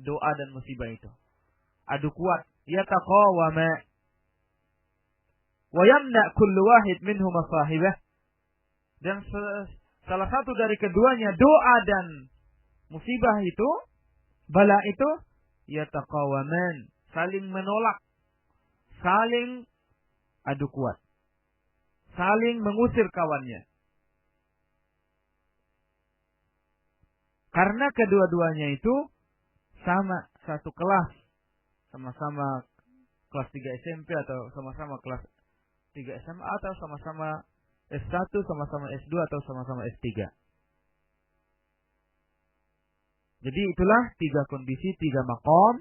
Doa dan musibah itu. Adu kuat. Yataqawama wa yamna kullu wahid minhum sahibah. Dan salah satu dari keduanya, doa dan musibah itu, Bala itu yataqawaman, saling menolak, saling adu kuat, saling mengusir kawannya. Karena kedua-duanya itu sama, satu kelas, sama-sama kelas 3 SMP atau sama-sama kelas 3 SMA atau sama-sama S1, sama-sama S2 atau sama-sama S3. Jadi itulah 3 kondisi, 3 maqam.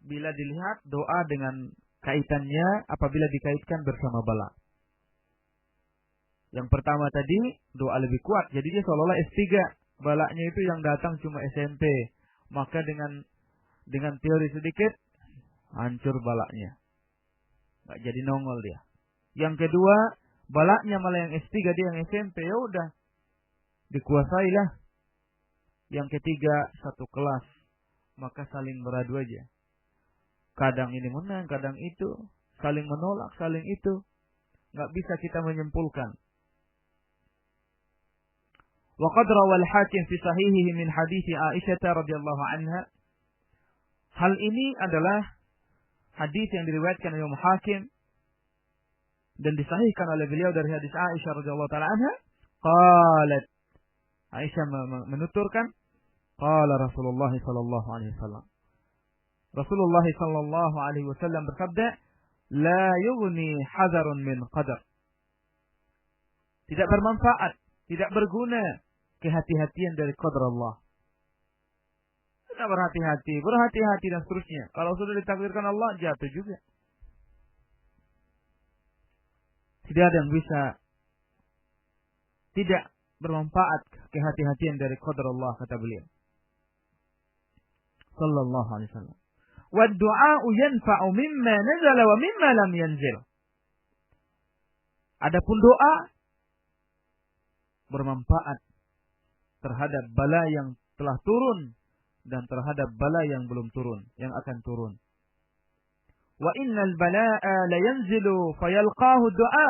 Bila dilihat doa dengan kaitannya apabila dikaitkan bersama bala. Yang pertama tadi doa lebih kuat, jadi dia seolah-olah S3. Balanya itu yang datang cuma SMP. Maka dengan teori sedikit hancur balanya. Nggak jadi nongol dia. Yang kedua, balanya malah yang S3, dia yang SMP. Ya udah, dikuasailah. Yang ketiga, satu kelas. Maka saling beradu aja. Kadang ini menang, kadang itu. Saling menolak, saling itu. Nggak bisa kita menyimpulkan. Wa qad rawal Hakim fi sahihihi min hadithi Aisyah radhiyallahu anha. Hal ini adalah hadis yang diriwayatkan oleh Imam Hakim dan disahihkan oleh beliau dari hadis Aisyah radhiyallahu taala anha. Qalat, Aisyah menuturkan, qala Rasulullah sallallahu alaihi wasallam. Rasulullah sallallahu alaihi wasallam bersabda, la yughni hadarun min qadar. Tidak bermanfaat, tidak berguna kehati-hatian dari qadar Allah. Kita berhati-hati dan seterusnya. Kalau sudah ditakdirkan Allah, jatuh juga. Tidak ada yang bisa tidak bermanfaat kehati-hatian dari qadar Allah, kata beliau sallallahu alaihi wasallam. Wa du'a'u yanfa'u mimma nazala wa mimma lam yanzil. Adapun doa bermanfaat terhadap bala yang telah turun dan terhadap bala yang belum turun, yang akan turun. Wa innal balaa'a la yanzilu fayalqahu du'a.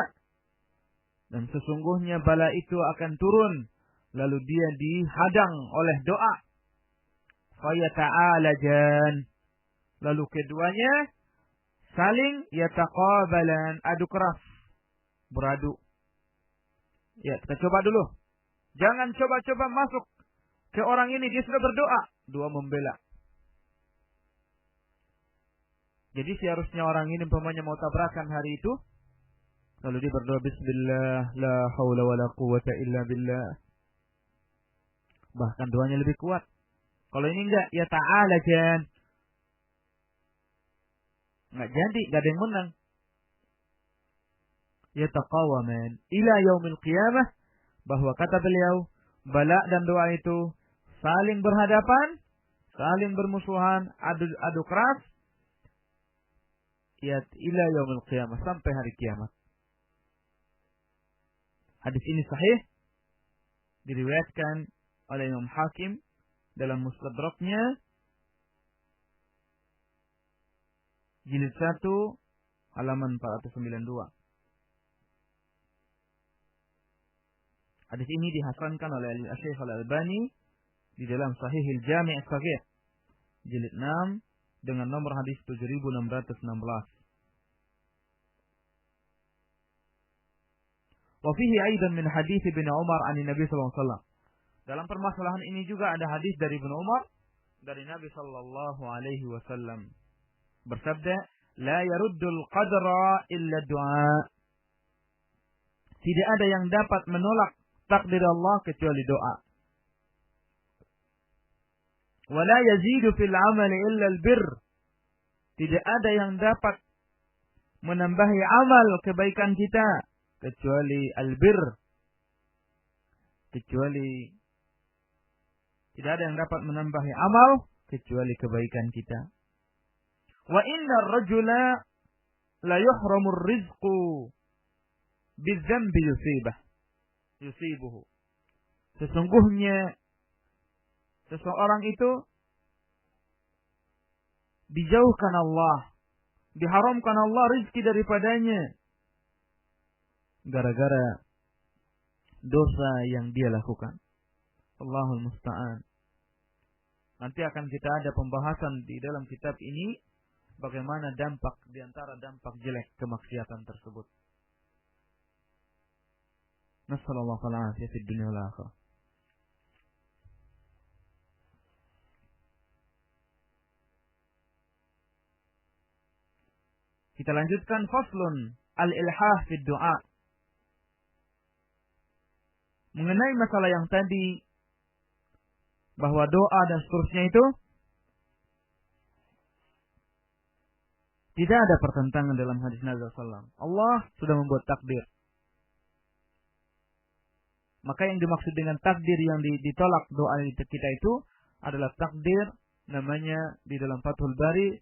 Dan sesungguhnya bala itu akan turun lalu dia dihadang oleh doa. Fayata'alajan. Lalu keduanya saling yataqabalan, adu keras, beradu. Ya, kita coba dulu. Jangan coba-coba masuk ke orang ini, dia sudah berdoa. Dua membela. Jadi seharusnya orang ini umpamanya mau tabrakan hari itu, lalu dia berdoa bismillah, la haula wala quwwata illa billah. Bahkan doanya lebih kuat. Kalau ini enggak, ya ta'ala jan. Enggak jadi, enggak ada yang menang. Ya taqawaman ila yaumil qiyamah, bahwa kata beliau, bala dan doa itu saling berhadapan, saling bermusuhan, adu keras, ya ila yaumil qiyamah, sampai hari kiamat. Hadis ini sahih, diriwayatkan oleh Imam Hakim dalam Mustadraknya jilid 1 halaman 492. Hadis ini dihasankan oleh Syekh Al-Albani di dalam Sahihil Jami' As-Saghir jilid 6 dengan nomor hadis 7616. Wa fihi aidan min hadits Ibnu Umar 'an Nabi sallallahu alaihi wasallam. Dalam permasalahan ini juga ada hadis dari Ibnu Umar dari Nabi sallallahu alaihi wasallam. Bersabda, la yaruddul qadra illa du'a. Tidak ada yang dapat menolak takdir Allah kecuali doa. Wa la yazidu fil 'amali illa al-birr. Tidak ada yang dapat menambahi amal kebaikan kita kecuali al-birr. Tidak ada yang dapat menambahi amal kecuali kebaikan kita. Wa inna ar-rajula la yuhramu ar-rizqu bi-dzambi yusibuhu. Sesungguhnya seseorang itu dijauhkan Allah, diharamkan Allah rizki daripadanya gara-gara dosa yang dia lakukan. Allahul musta'an. Nanti akan kita ada pembahasan di dalam kitab ini bagaimana dampak di antara dampak jelek kemaksiatan tersebut. Nasallallahu alaihi wasallam fid dunya wal akhirah. Kita lanjutkan faslun al-ilhah fid du'a. Mengenai masalah yang tadi bahwa doa dan seterusnya itu tidak ada pertentangan dalam hadis Nabi SAW. Allah sudah membuat takdir. Maka yang dimaksud dengan takdir yang ditolak doa kita itu adalah takdir, namanya di dalam Fathul Bari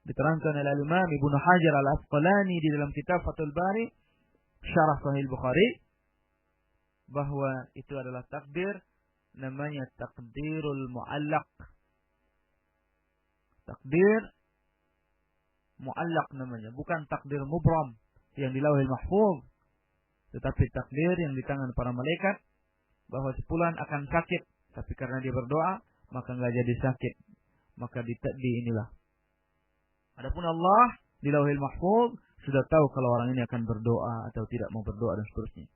diterangkan oleh Imam Ibnu Hajar Al-Asqalani di dalam kitab Fathul Bari Syarah Sahih Bukhari, bahwa itu adalah takdir, namanya takdirul mu'allaq. Takdir mu'allaq namanya, bukan takdir mubram yang di Lauhil Mahfuz, tetapi takdir yang di tangan para malaikat, bahwa si fulan akan sakit, tapi karena dia berdoa maka enggak jadi sakit, maka di inilah. Adapun Allah di Lauhil Mahfuz sudah tahu kalau orang ini akan berdoa atau tidak mau berdoa dan seterusnya.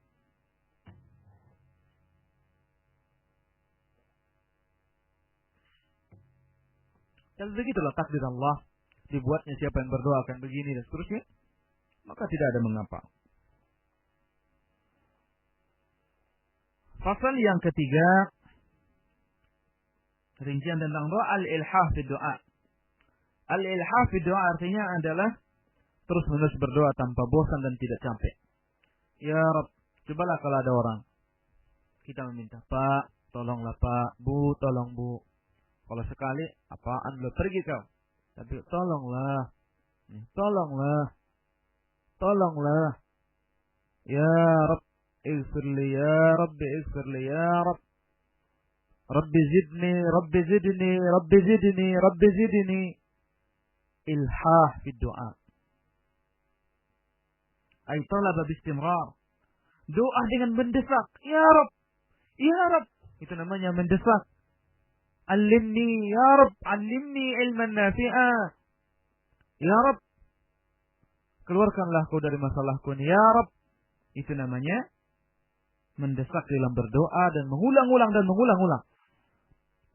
Dan begitulah takdir Allah, dibuatnya siapa yang berdoa akan begini dan seterusnya, maka tidak ada mengapa. Fasal yang ketiga, rincian tentang doa, al-ilhah fi doa. Al-ilhah fi doa artinya adalah terus-menerus berdoa tanpa bosan dan tidak capek. Ya Rabb, cobalah kalau ada orang kita meminta, Pak, tolonglah Pak, Bu, tolong Bu. Kalau sekali, apaan lo, pergi kau. Tapi tolonglah, tolonglah. Ya Rabb, ighfirli, ya Rabbi, ighfirli, ya Rabb. Rabbi zidni, Rabbi zidni, Rabbi zidni, Rabbi zidni. Ilhah fi doa. Ay talaba bistimrar. Doa dengan mendesak. Ya Rabb, ya Rabb. Itu namanya mendesak. Alimni, ya Rabb, alimni ilman nafi'ah. Ya Rabb, keluarkanlah kau dari masalahku ini, ya Rabb. Itu namanya mendesak dalam berdoa dan mengulang-ulang dan mengulang-ulang.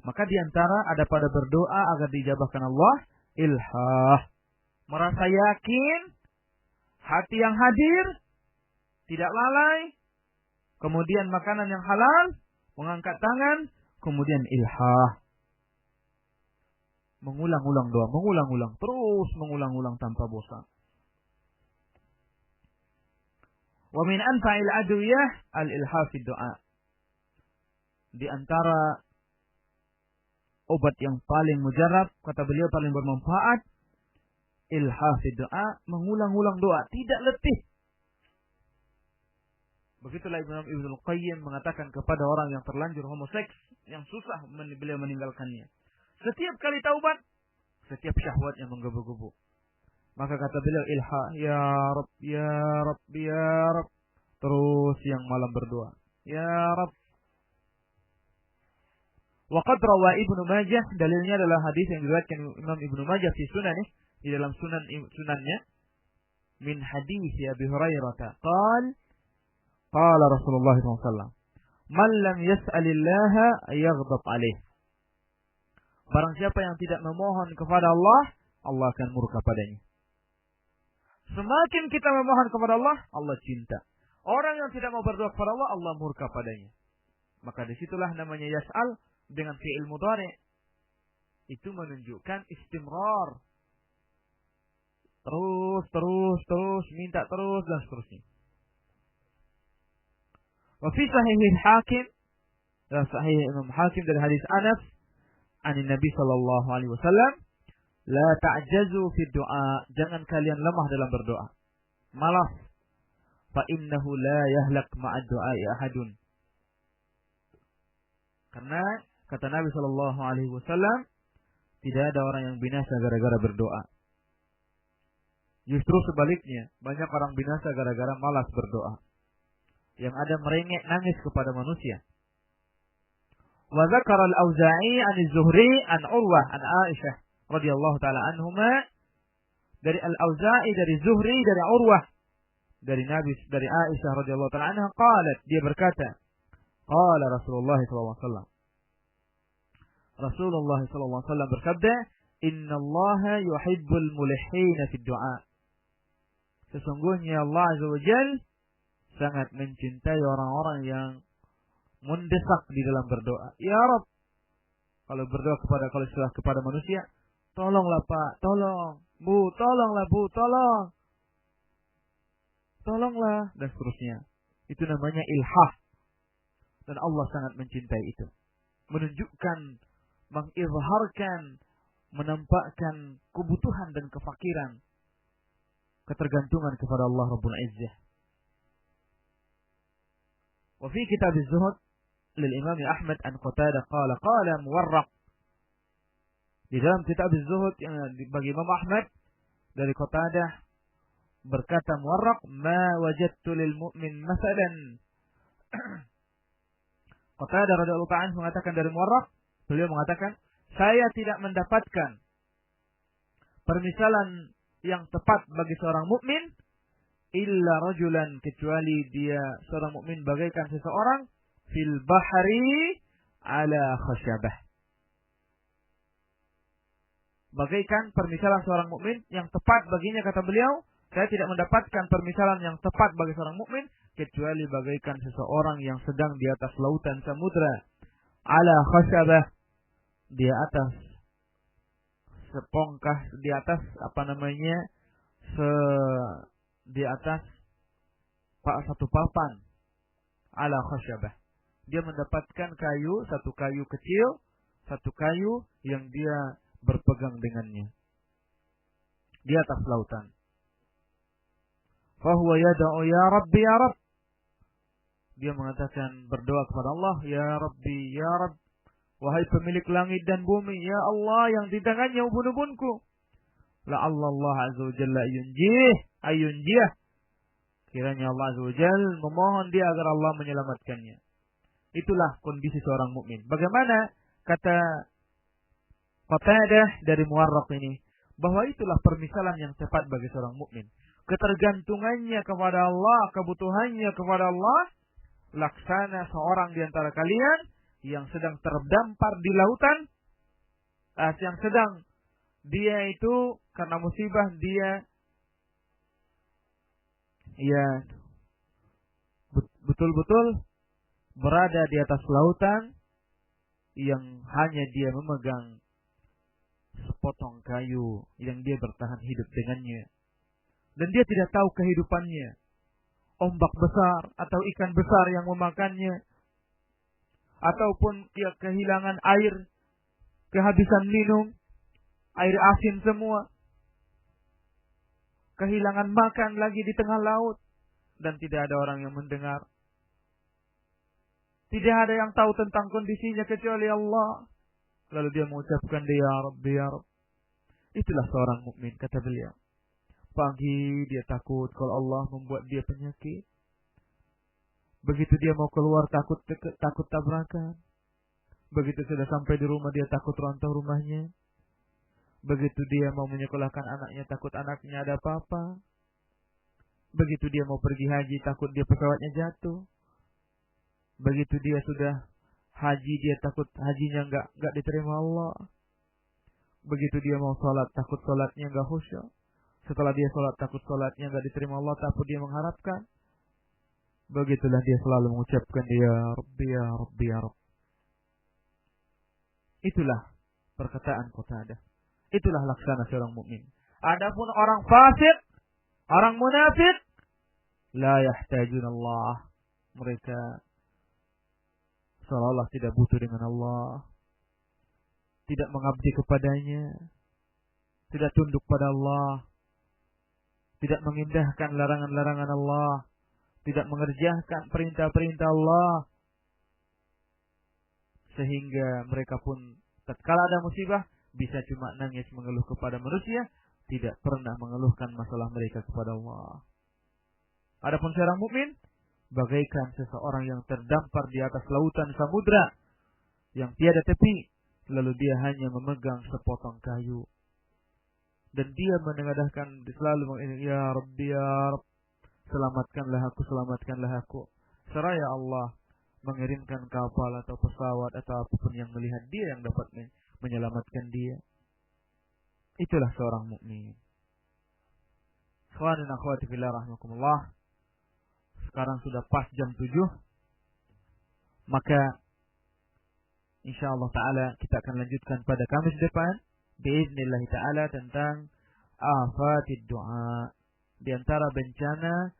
Maka diantara ada pada berdoa agar dijabahkan Allah, ilhah. Merasa yakin, hati yang hadir, tidak lalai, kemudian makanan yang halal, mengangkat tangan, kemudian ilhah. Mengulang-ulang doa, mengulang-ulang, terus mengulang-ulang tanpa bosan. Wa min anfa'il adwiyah al-ilhah fi doa. Di antara obat yang paling mujarab, kata beliau paling bermanfaat, ilhah fi doa, mengulang-ulang doa, tidak letih. Begitulah Ibnu Qayyim mengatakan kepada orang yang terlanjur homoseks, yang susah beliau meninggalkannya. Setiap kali taubat, setiap syahwatnya menggebu-gebu. Maka kata beliau, ilha, ya Rabb, ya Rabb, ya Rabb. Terus siang malam berdoa, ya Rabb. Wa qad rawa Ibnu Majah, dalilnya adalah hadis yang diriwayatkan Imam Ibnu Majah di sunanih, di dalam sunannya, min hadis Abi Hurairah, qala Rasulullah SAW, man lam yas'alillaha yaghdab alaih. Barang siapa yang tidak memohon kepada Allah, Allah akan murka padanya. Semakin kita memohon kepada Allah, Allah cinta. Orang yang tidak mau berdoa kepada Allah, Allah murka padanya. Maka disitulah namanya yas'al dengan fi'il mudhari'. Itu menunjukkan istimrar. Terus, minta terus, dan seterusnya. Wa fi sahih Hakim, dalam sahih Imam Hakim dari hadis Anas, ani Nabi sallallahu alaihi wasallam, la ta'jazu fi du'a, jangan kalian lemah dalam berdoa. Malas. Fa innahu la yahlak ma'a du'ai ahadun. Karena kata Nabi sallallahu alaihi wasallam, tidak ada orang yang binasa gara-gara berdoa. Justru sebaliknya, banyak orang binasa gara-gara malas berdoa. Yang ada merengek nangis kepada manusia. Wa dzakara al-Auza'i 'an az-Zuhri 'an Urwah 'an Aisyah radhiyallahu taala anhuma, dari Al-Auza'i, dari Zuhri, dari Urwah, dari Aisyah radhiyallahu taala anha, qalat, dia berkata, qala Rasulullah sallallahu alaihi wasallam, Rasulullah sallallahu alaihi wasallam bersabda, innallaha yuhibbul mulihhina fid du'a. Sesungguhnya Allah azza wajalla sangat mencintai orang-orang yang mendesak di dalam berdoa. Ya Rabb, kalau berdoa kepada manusia, tolonglah Pak, tolong. Bu, tolonglah Bu, tolong. Tolonglah, dan seterusnya. Itu namanya ilhah. Dan Allah sangat mencintai itu. Menunjukkan, mengizharkan, menampakkan kebutuhan dan kefakiran, ketergantungan kepada Allah Rabbul Izzah. Wa fi kitab az-Zuhd lil Imam Ahmad an Qatadah qala Muwarraq. Di dalam kitab az-Zuhd yang bagi Imam Ahmad dari Qatadah berkata Muwarraq, ma wajadtu lil mu'min masalan. Qatadah radhiyallahu ta'ala mengatakan dari Muwarraq, beliau mengatakan, saya tidak mendapatkan permisalan yang tepat bagi seorang mukmin illa rajulan, kecuali dia seorang mukmin bagaikan seseorang fil bahri ala khasyabah. Bagaikan permisalan seorang mukmin yang tepat baginya, kata beliau, saya tidak mendapatkan permisalan yang tepat bagi seorang mukmin kecuali bagaikan seseorang yang sedang di atas lautan samudra ala khasyabah, di atas sepongkah, di atas di atas satu papan ala khasyabah. Dia mendapatkan kayu, satu kayu kecil, satu kayu yang dia berpegang dengannya di atas lautan. Fahuwa yada'u ya Rabbi ya Rabb. Dia mengatakan, berdoa kepada Allah, ya Rabbi ya Rabb, wahai pemilik langit dan bumi, ya Allah yang di tangannya ubun-ubunku. La'allallah azza wa jalla ayunjih. Kiranya Allah azza wa jalla memohon dia agar Allah menyelamatkannya. Itulah kondisi seorang mukmin. Bagaimana kata Qatadah dari Muwarraq ini, bahwa itulah permisalan yang tepat bagi seorang mukmin. Ketergantungannya kepada Allah, kebutuhannya kepada Allah, laksana seorang di antara kalian yang sedang terdampar di lautan, yang sedang dia itu karena musibah dia betul-betul berada di atas lautan yang hanya dia memegang sepotong kayu yang dia bertahan hidup dengannya, dan dia tidak tahu kehidupannya, ombak besar atau ikan besar yang memakannya, ataupun dia kehilangan air, kehabisan minum, air asin semua, kehilangan makan lagi di tengah laut, dan tidak ada orang yang mendengar. Tidak ada yang tahu tentang kondisinya kecuali Allah. Lalu dia mengucapkan, ya Rabbi ya Rabb. Itulah seorang mukmin, kata beliau. Pagi dia takut kalau Allah membuat dia penyakit. Begitu dia mau keluar takut tabrakan. Begitu sudah sampai di rumah dia takut rontoh rumahnya. Begitu dia mau menyekolahkan anaknya takut anaknya ada apa-apa. Begitu dia mau pergi haji takut dia pesawatnya jatuh. Begitu dia sudah haji dia takut hajinya enggak diterima Allah. Begitu dia mau sholat takut sholatnya enggak khusyuk. Setelah dia sholat takut sholatnya enggak diterima Allah, tapi dia mengharapkan. Begitulah dia selalu mengucapkan, ya Rabbi ya Rabbi ya Rabb. Itulah perkataan Qatadah. Itulah laksana seorang mukmin. Adapun orang fasik, orang munafik, la yahtajun Allah. Mereka seolah-olah tidak butuh dengan Allah, tidak mengabdi kepadanya, tidak tunduk pada Allah, tidak mengindahkan larangan-larangan Allah, tidak mengerjakan perintah-perintah Allah, sehingga mereka pun tatkala ada musibah bisa cuma nangis mengeluh kepada manusia, tidak pernah mengeluhkan masalah mereka kepada Allah. Adapun seorang mukmin bagaikan seseorang yang terdampar di atas lautan samudra yang tiada tepi, lalu dia hanya memegang sepotong kayu. Dan dia menengadahkan selalu ya Rabbi ya Rabb, selamatkanlah aku. Seraya Allah mengirimkan kapal atau pesawat atau apapun yang melihat dia yang dapat menyelamatkan dia. Itulah seorang mukmin. Ikhwanin akhwati fillah rahimakumullah. Sekarang sudah pas jam 7. Maka insyaallah taala kita akan lanjutkan pada Kamis depan biiznillah taala tentang afatid du'a. Di antara bencana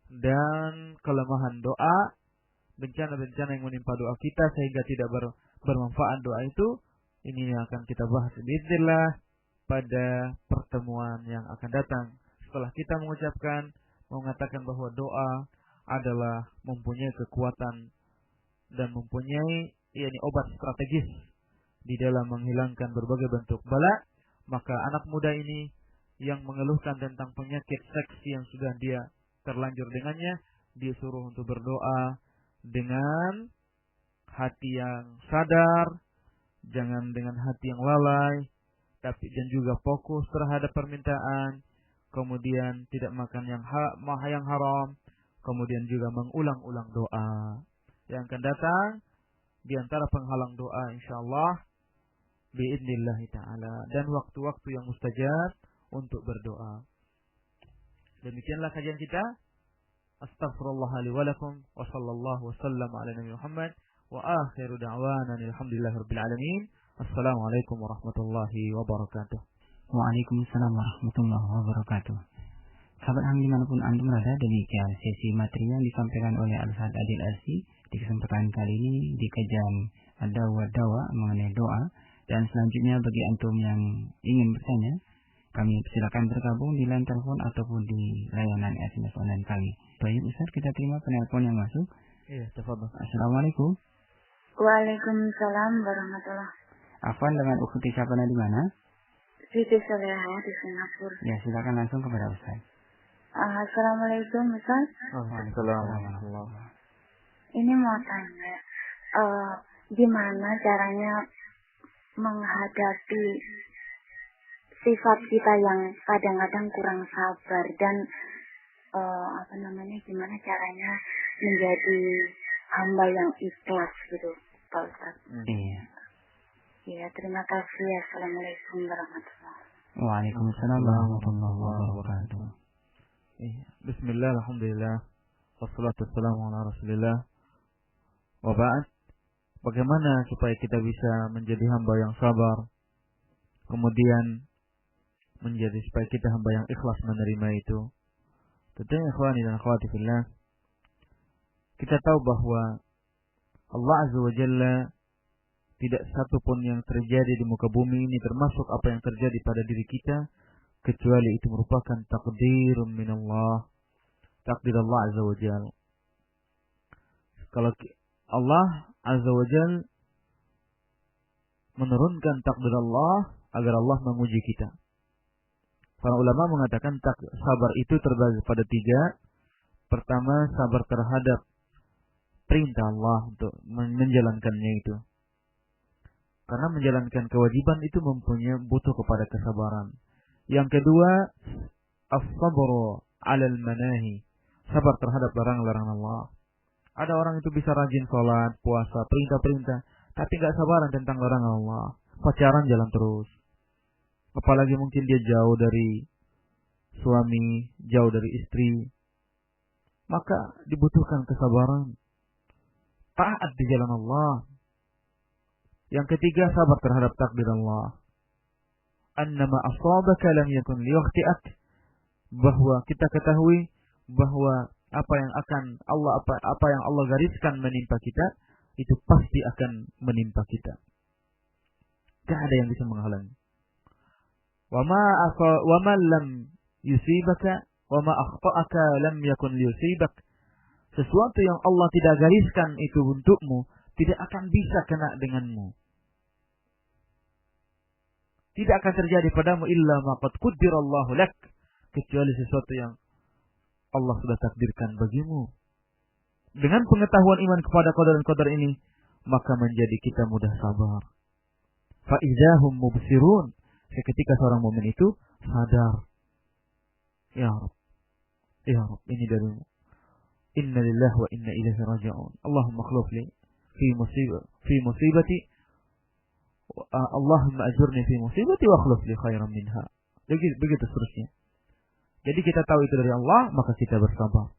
dan kelemahan doa, bencana-bencana yang menimpa doa kita sehingga tidak bermanfaat doa itu, ini yang akan kita bahas biiznillah pada pertemuan yang akan datang. Setelah kita mengatakan bahwa doa adalah mempunyai kekuatan dan mempunyai obat strategis di dalam menghilangkan berbagai bentuk bala, maka anak muda ini yang mengeluhkan tentang penyakit seks yang sudah dia terlanjur dengannya, dia suruh untuk berdoa dengan hati yang sadar, jangan dengan hati yang lalai, tapi dan juga fokus terhadap permintaan, kemudian tidak makan yang haram, kemudian juga mengulang-ulang doa. Yang akan datang di antara penghalang doa insyaallah biidznillah taala dan waktu-waktu yang mustajab untuk berdoa. Demikianlah kajian kita. Astaghfirullah li wa lakum wa sallallahu wasallam ala nabi Muhammad wa akhiru da'wana alhamdulillahirabbil alamin. Assalamualaikum warahmatullahi wabarakatuh. Waalaikumsalam warahmatullahi wabarakatuh. Sahabat Hang dimanapun Anda berada, demikian sesi materi yang disampaikan oleh Al-Ustaz Adil Arsi di kesempatan kali ini di kajian Dawa mengenai doa. Dan selanjutnya bagi antum yang ingin bertanya, kami silakan bergabung di line telepon ataupun di layanan SMS online kami. Baik Ustaz, kita terima penelpon yang masuk. Iya, tafadhol. Assalamualaikum. Waalaikumsalam warahmatullahi. Afwan, dengan Ukhti siapa di mana? Siti Soleha di Singapura. Ya, silakan langsung kepada Ustaz. Assalamualaikum Ustaz. Waalaikumsalam. Ini mau tanya, gimana caranya menghadapi sifat kita yang kadang-kadang kurang sabar dan gimana caranya menjadi hamba yang ikhlas gitu, Pak Ustaz. Iya. Ya, terima kasih. Assalamualaikum warahmatullahi wabarakatuh. Waalaikumsalam warahmatullahi wabarakatuh. Bismillah, alhamdulillah, wassalatu wassalamu ala rasulillah. Wa ba'd. Bagaimana supaya kita bisa menjadi hamba yang sabar, kemudian menjadi supaya kita hamba yang ikhlas menerima itu? Tentunya ikhwani dan akhwati fillah, kita tahu bahwa Allah Azza wa Jalla tidak satu pun yang terjadi di muka bumi ini, termasuk apa yang terjadi pada diri kita, kecuali itu merupakan takdirun minallah, takdir Allah Azza wa Jalla. Kalau Allah Azza wa Jalla menurunkan takdir Allah agar Allah menguji kita. Para ulama mengatakan sabar itu terbagi pada 3. Pertama, sabar terhadap perintah Allah untuk menjalankannya itu. Karena menjalankan kewajiban itu butuh kepada kesabaran. Yang kedua, as-sabru 'alal manahi. Sabar terhadap larangan-larangan Allah. Ada orang itu bisa rajin sholat, puasa, perintah-perintah, tapi gak sabaran tentang larangan Allah. Pacaran jalan terus. Apalagi mungkin dia jauh dari suami, jauh dari istri. Maka dibutuhkan kesabaran. Taat di jalan Allah. Yang ketiga, sabar terhadap takdir Allah. Annama asabaka lam yakun liyukhti'ak. Bahwa kita ketahui bahwa apa yang Allah gariskan menimpa kita, itu pasti akan menimpa kita. Tidak ada yang bisa menghalangi. Wa ma lam yusibaka wa ma akhta'aka lam yakun liyusibak. Sesuatu yang Allah tidak gariskan itu untukmu tidak akan bisa kena denganmu. Tidak akan terjadi padamu illa ma qad qaddarallahu lak, kecuali sesuatu yang Allah sudah takdirkan bagimu. Dengan pengetahuan iman kepada qadar dan qadar ini, maka menjadi kita mudah sabar. Fa idzahum mubsirun, seketika seorang mukmin itu sadar. Ya Rabb, ya Rabb, ini darimu. Inna lillahi wa inna ilaihi raji'un. Allahumma akhlif li fi musibati. Allahumma ajurni fi musibati wa akhlif li khairan minha. Begitu seterusnya. Jadi kita tahu itu dari Allah, maka kita bersabar.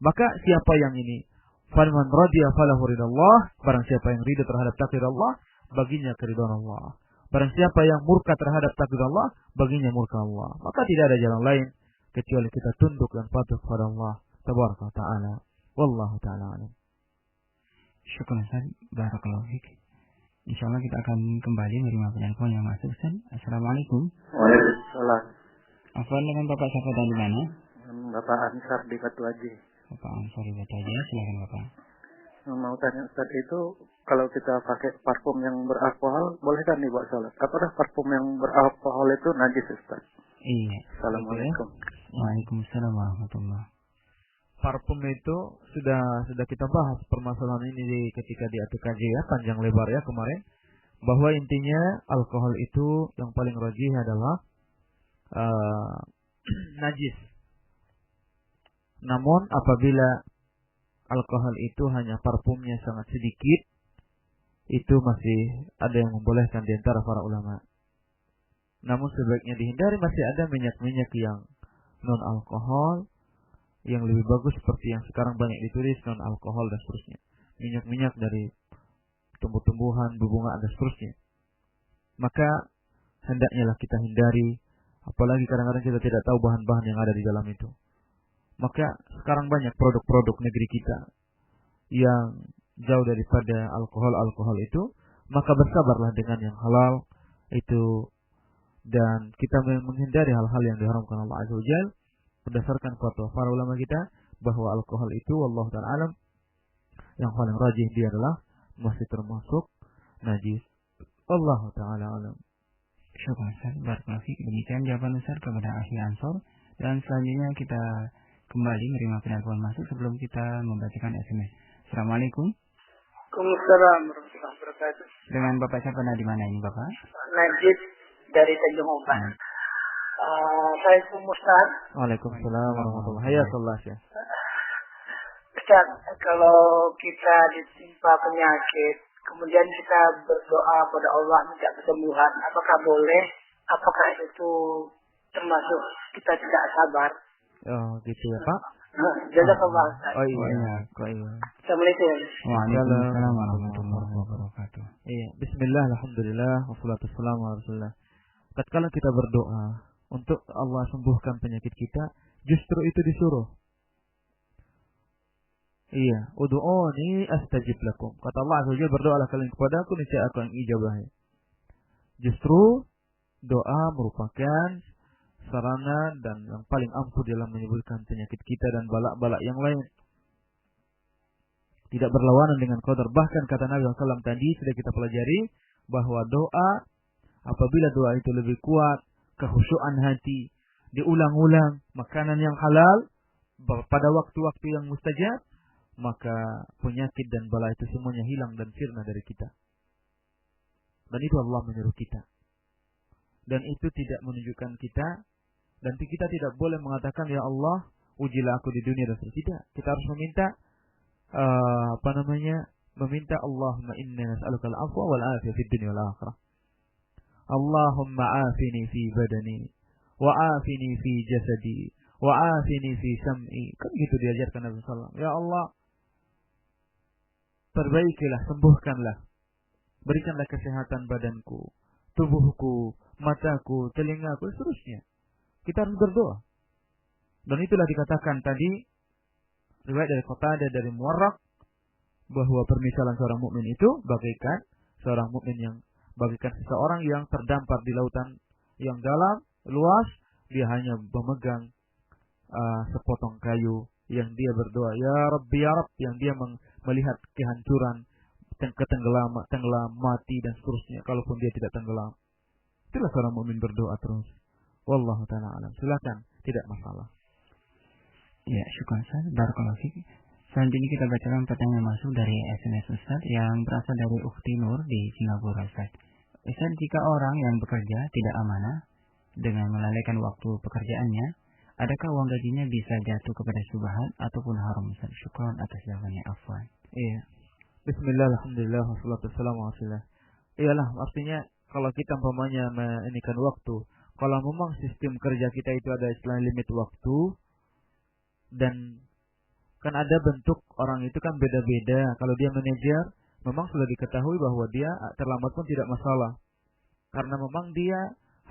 Maka siapa yang ini, faman radiya falahu ridallah, barang siapa yang ridha terhadap takdir Allah, baginya keridhaan Allah. Barang siapa yang murka terhadap takdir Allah, baginya murka Allah. Maka tidak ada jalan lain kecuali kita tunduk dan patuh kepada Allah tabaraka taala. Wallahu taala alam. Syukur Ustaz, barakallahu fiik. Insyaallah kita akan kembali menerima penelpon yang masuk Ustaz. Assalamualaikum. Waalaikumsalam. Afwan, dengan Bapak siapa dan di mana? Bapak Ansar di Batu Haji. Bapak Ansar di Batu Haji, silakan Bapak. Mau tanya Ustaz, itu kalau kita pakai parfum yang beralkohol, boleh kan dibawa sholat? Apakah parfum yang beralkohol itu najis Ustaz? Iya. Assalamualaikum. Waalaikumsalam warahmatullahi. Parfum itu sudah kita bahas permasalahan ini ketika di ATKJ ya, panjang lebar ya kemarin, bahwa intinya alkohol itu yang paling rajih adalah najis. Namun apabila alkohol itu hanya parfumnya sangat sedikit, itu masih ada yang membolehkan di antara para ulama. Namun sebaiknya dihindari, masih ada minyak-minyak yang non alkohol yang lebih bagus seperti yang sekarang banyak ditulis non alkohol dan seterusnya. Minyak-minyak dari tumbuh-tumbuhan, berbunga dan seterusnya. Maka hendaknya lah kita hindari, apalagi kadang-kadang kita tidak tahu bahan-bahan yang ada di dalam itu. Maka sekarang banyak produk-produk negeri kita yang jauh daripada alkohol itu, maka bersabarlah dengan yang halal itu, dan kita menghindari hal-hal yang diharamkan Allah Azza wa Jalla berdasarkan fatwa para ulama kita bahwa alkohol itu wallahu ta'ala alam yang paling rajih dia adalah masih termasuk najis. Wallahu ta'ala alam. Syukur Ustaz, barakallahu fiik. Demikian jawaban Ustaz kepada ahli Ansor, dan selanjutnya kita kembali menerima penelpon masuk sebelum kita membacakan SMS. Assalamualaikum. Waalaikumsalam warahmatullahi wabarakatuh. Dengan Bapak siapa di mana ini Bapak? Najib dari Tanjung Oban. Assalamualaikum Ustaz. Waalaikumsalam warahmatullahi wabarakatuh. Ustaz, kalau kita ditimpa penyakit, kemudian kita berdoa pada Allah minta kesembuhan, apakah boleh? Apakah itu termasuk kita tidak sabar? Oh, gitu ya Pak. Jazakallah Ustaz. Oh iya. Assalamualaikum. Waalaikumsalam warahmatullahi wabarakatuh. Iya, bismillah, alhamdulillah, wassalatu wassalamu ala Rasulillah. Tatkala kita berdoa untuk Allah sembuhkan penyakit kita, justru itu disuruh. Iya, ud'uni astajib lakum. Kata Allah Azza wa Jalla, berdoalah kalian kepadaku, niscaya aku yang ijabahi. Justru doa merupakan sarana dan yang paling ampuh dalam menyembuhkan penyakit kita dan balak-balak yang lain. Tidak berlawanan dengan qadar. Bahkan kata Nabi SAW tadi sudah kita pelajari bahwa doa, apabila doa itu lebih kuat, kekhusyuan hati, diulang-ulang, makanan yang halal pada waktu-waktu yang mustajab, maka penyakit dan bala itu semuanya hilang dan sirna dari kita. Dan itu Allah menyuruh kita. Dan itu tidak menunjukkan kita, dan kita tidak boleh mengatakan, ya Allah, ujilah aku di dunia dan tidak. Kita harus meminta, meminta Allahumma inna nas'aluka al-afwa wal afiyah fid dunya wal akhirah. Allahumma afini fi badani, wa afini fi jasadi, wa afini fi sam'i. Kan gitu diajarkan Nabi SAW. Ya Allah, perbaikilah, sembuhkanlah, berikanlah kesehatan badanku, tubuhku, mataku, telingaku, seterusnya. Kita harus berdoa. Dan itulah dikatakan tadi, riwayat dari Qatadah dari Muwarraq, bahwa permisalan seorang mukmin itu bagaikan seorang mukmin yang bagaikan seseorang yang terdampar di lautan yang dalam, luas, dia hanya memegang sepotong kayu yang dia berdoa, ya Rabbi, ya Rabb, yang dia melihat kehancuran, tenggelam, mati dan seterusnya, kalaupun dia tidak tenggelam. Itulah seorang mukmin berdoa terus. Wallahu ta'ala alam. Silakan, tidak masalah. Ya, syukur Ustaz, barakallahu fiik. Selanjutnya kita bacakan pertanyaan yang masuk dari SMS Ustaz yang berasal dari Ukhti Nur di Singapura Ustaz. Ustaz, jika orang yang bekerja tidak amanah dengan melalaikan waktu pekerjaannya, adakah uang gajinya bisa jatuh kepada syubhat ataupun haram Ustaz? Syukran atas jawabannya, afwan. Iya. Bismillah, alhamdulillah, wassalatu wassalamu ala rasulillah. Iyalah, artinya kalau kita umpamanya menginikan waktu, kalau memang sistem kerja kita itu ada istilah limit waktu, dan kan ada bentuk orang itu kan beda-beda. Kalau dia manajer, memang sudah diketahui bahwa dia terlambat pun tidak masalah. Karena memang dia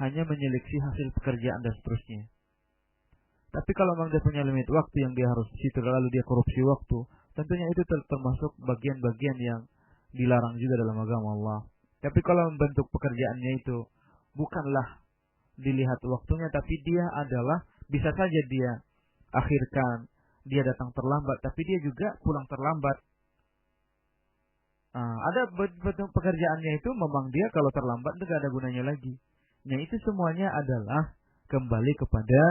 hanya menyeleksi hasil pekerjaan dan seterusnya. Tapi kalau memang dia punya limit waktu yang dia harus di situ, lalu dia korupsi waktu, tentunya itu termasuk bagian-bagian yang dilarang juga dalam agama Allah. Tapi kalau bentuk pekerjaannya itu bukanlah dilihat waktunya, tapi dia adalah, bisa saja dia akhirkan, dia datang terlambat, tapi dia juga pulang terlambat. Ada bentuk pekerjaannya itu memang dia kalau terlambat tidak ada gunanya lagi. Nah itu semuanya adalah kembali kepada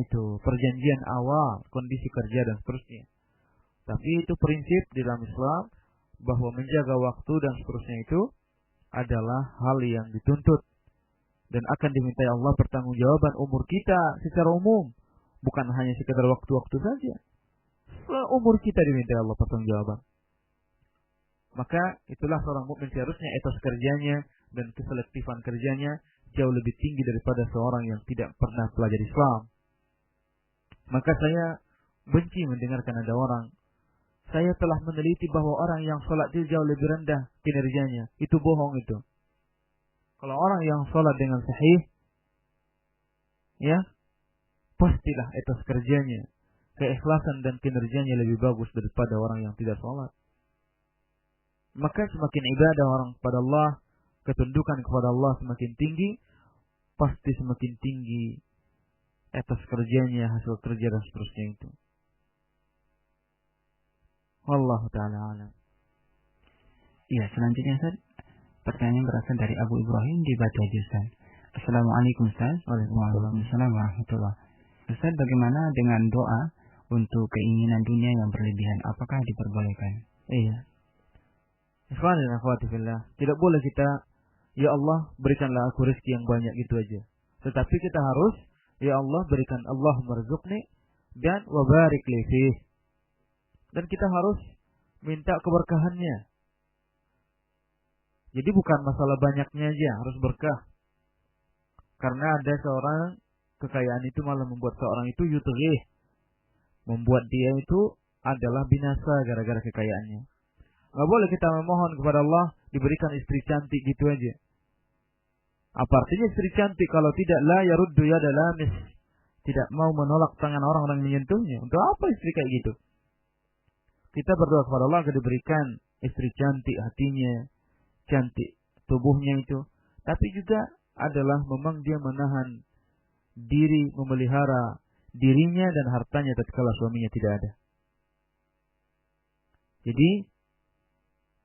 itu perjanjian awal, kondisi kerja dan seterusnya. Tapi itu prinsip di dalam Islam bahwa menjaga waktu dan seterusnya itu adalah hal yang dituntut dan akan dimintai Allah pertanggungjawaban umur kita secara umum, bukan hanya sekedar waktu-waktu saja. Umur kita dimintai Allah pertanggungjawaban. Maka itulah seorang mukmin seharusnya etos kerjanya dan keselektifan kerjanya jauh lebih tinggi daripada seorang yang tidak pernah belajar Islam. Maka saya benci mendengarkan ada orang, saya telah meneliti bahwa orang yang sholat itu jauh lebih rendah kinerjanya. Itu bohong itu. Kalau orang yang sholat dengan sahih, ya, pastilah etos kerjanya, keikhlasan dan kinerjanya lebih bagus daripada orang yang tidak sholat. Maka semakin ibadah orang kepada Allah, ketundukan kepada Allah semakin tinggi, pasti semakin tinggi etos kerjanya, hasil kerja dan seterusnya itu. Wallahu ta'ala alam. Iya, selanjutnya Ustaz, pertanyaan berasal dari Abu Ibrahim di Batu Jusan. Assalamualaikum Ustaz. Waalaikumsalam warahmatullahi. Ustaz, bagaimana dengan doa untuk keinginan dunia yang berlebihan? Apakah diperbolehkan? Iya. Ikhwan dan akhwati fillah, tidak boleh kita, ya Allah berikanlah aku rezeki yang banyak gitu aja. Tetapi kita harus, ya Allah berikan, Allahumma rzuqni dan wa barik li fih. Dan kita harus minta keberkahannya. Jadi bukan masalah banyaknya aja, harus berkah. Karena ada seorang, kekayaan itu malah membuat seorang itu yutghih, membuat dia itu adalah binasa gara-gara kekayaannya. Gak boleh kita memohon kepada Allah diberikan istri cantik gitu aja. Apa artinya istri cantik kalau tidak la yaruddu yada lamis, tidak mau menolak tangan orang-orang menyentuhnya? Untuk apa istri kayak gitu? Kita berdoa kepada Allah agar diberikan istri cantik hatinya, cantik tubuhnya itu. Tapi juga adalah memang dia menahan diri, memelihara dirinya dan hartanya tatkala suaminya tidak ada. Jadi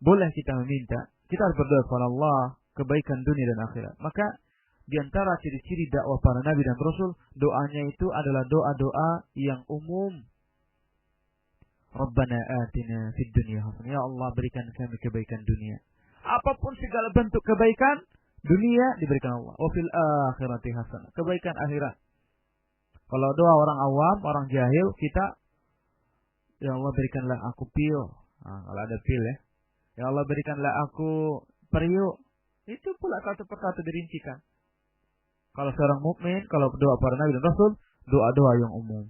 boleh kita meminta, kita harus berdoa kepada Allah kebaikan dunia dan akhirat. Maka di antara ciri-ciri dakwah para nabi dan rasul, doanya itu adalah doa-doa yang umum. Rabbana atina fid dunya hasanah. Ya Allah berikan kami kebaikan dunia. Apapun segala bentuk kebaikan dunia diberikan Allah. Wa fil akhirati hasanah. Kebaikan akhirat. Kalau doa orang awam, orang jahil, kita, ya Allah berikanlah aku pil. Kalau ada pil ya. Ya Allah berikanlah aku periuk. Itu pula satu persatu dirincikan. Kalau seorang mukmin, kalau doa para nabi dan rasul, doa-doa yang umum.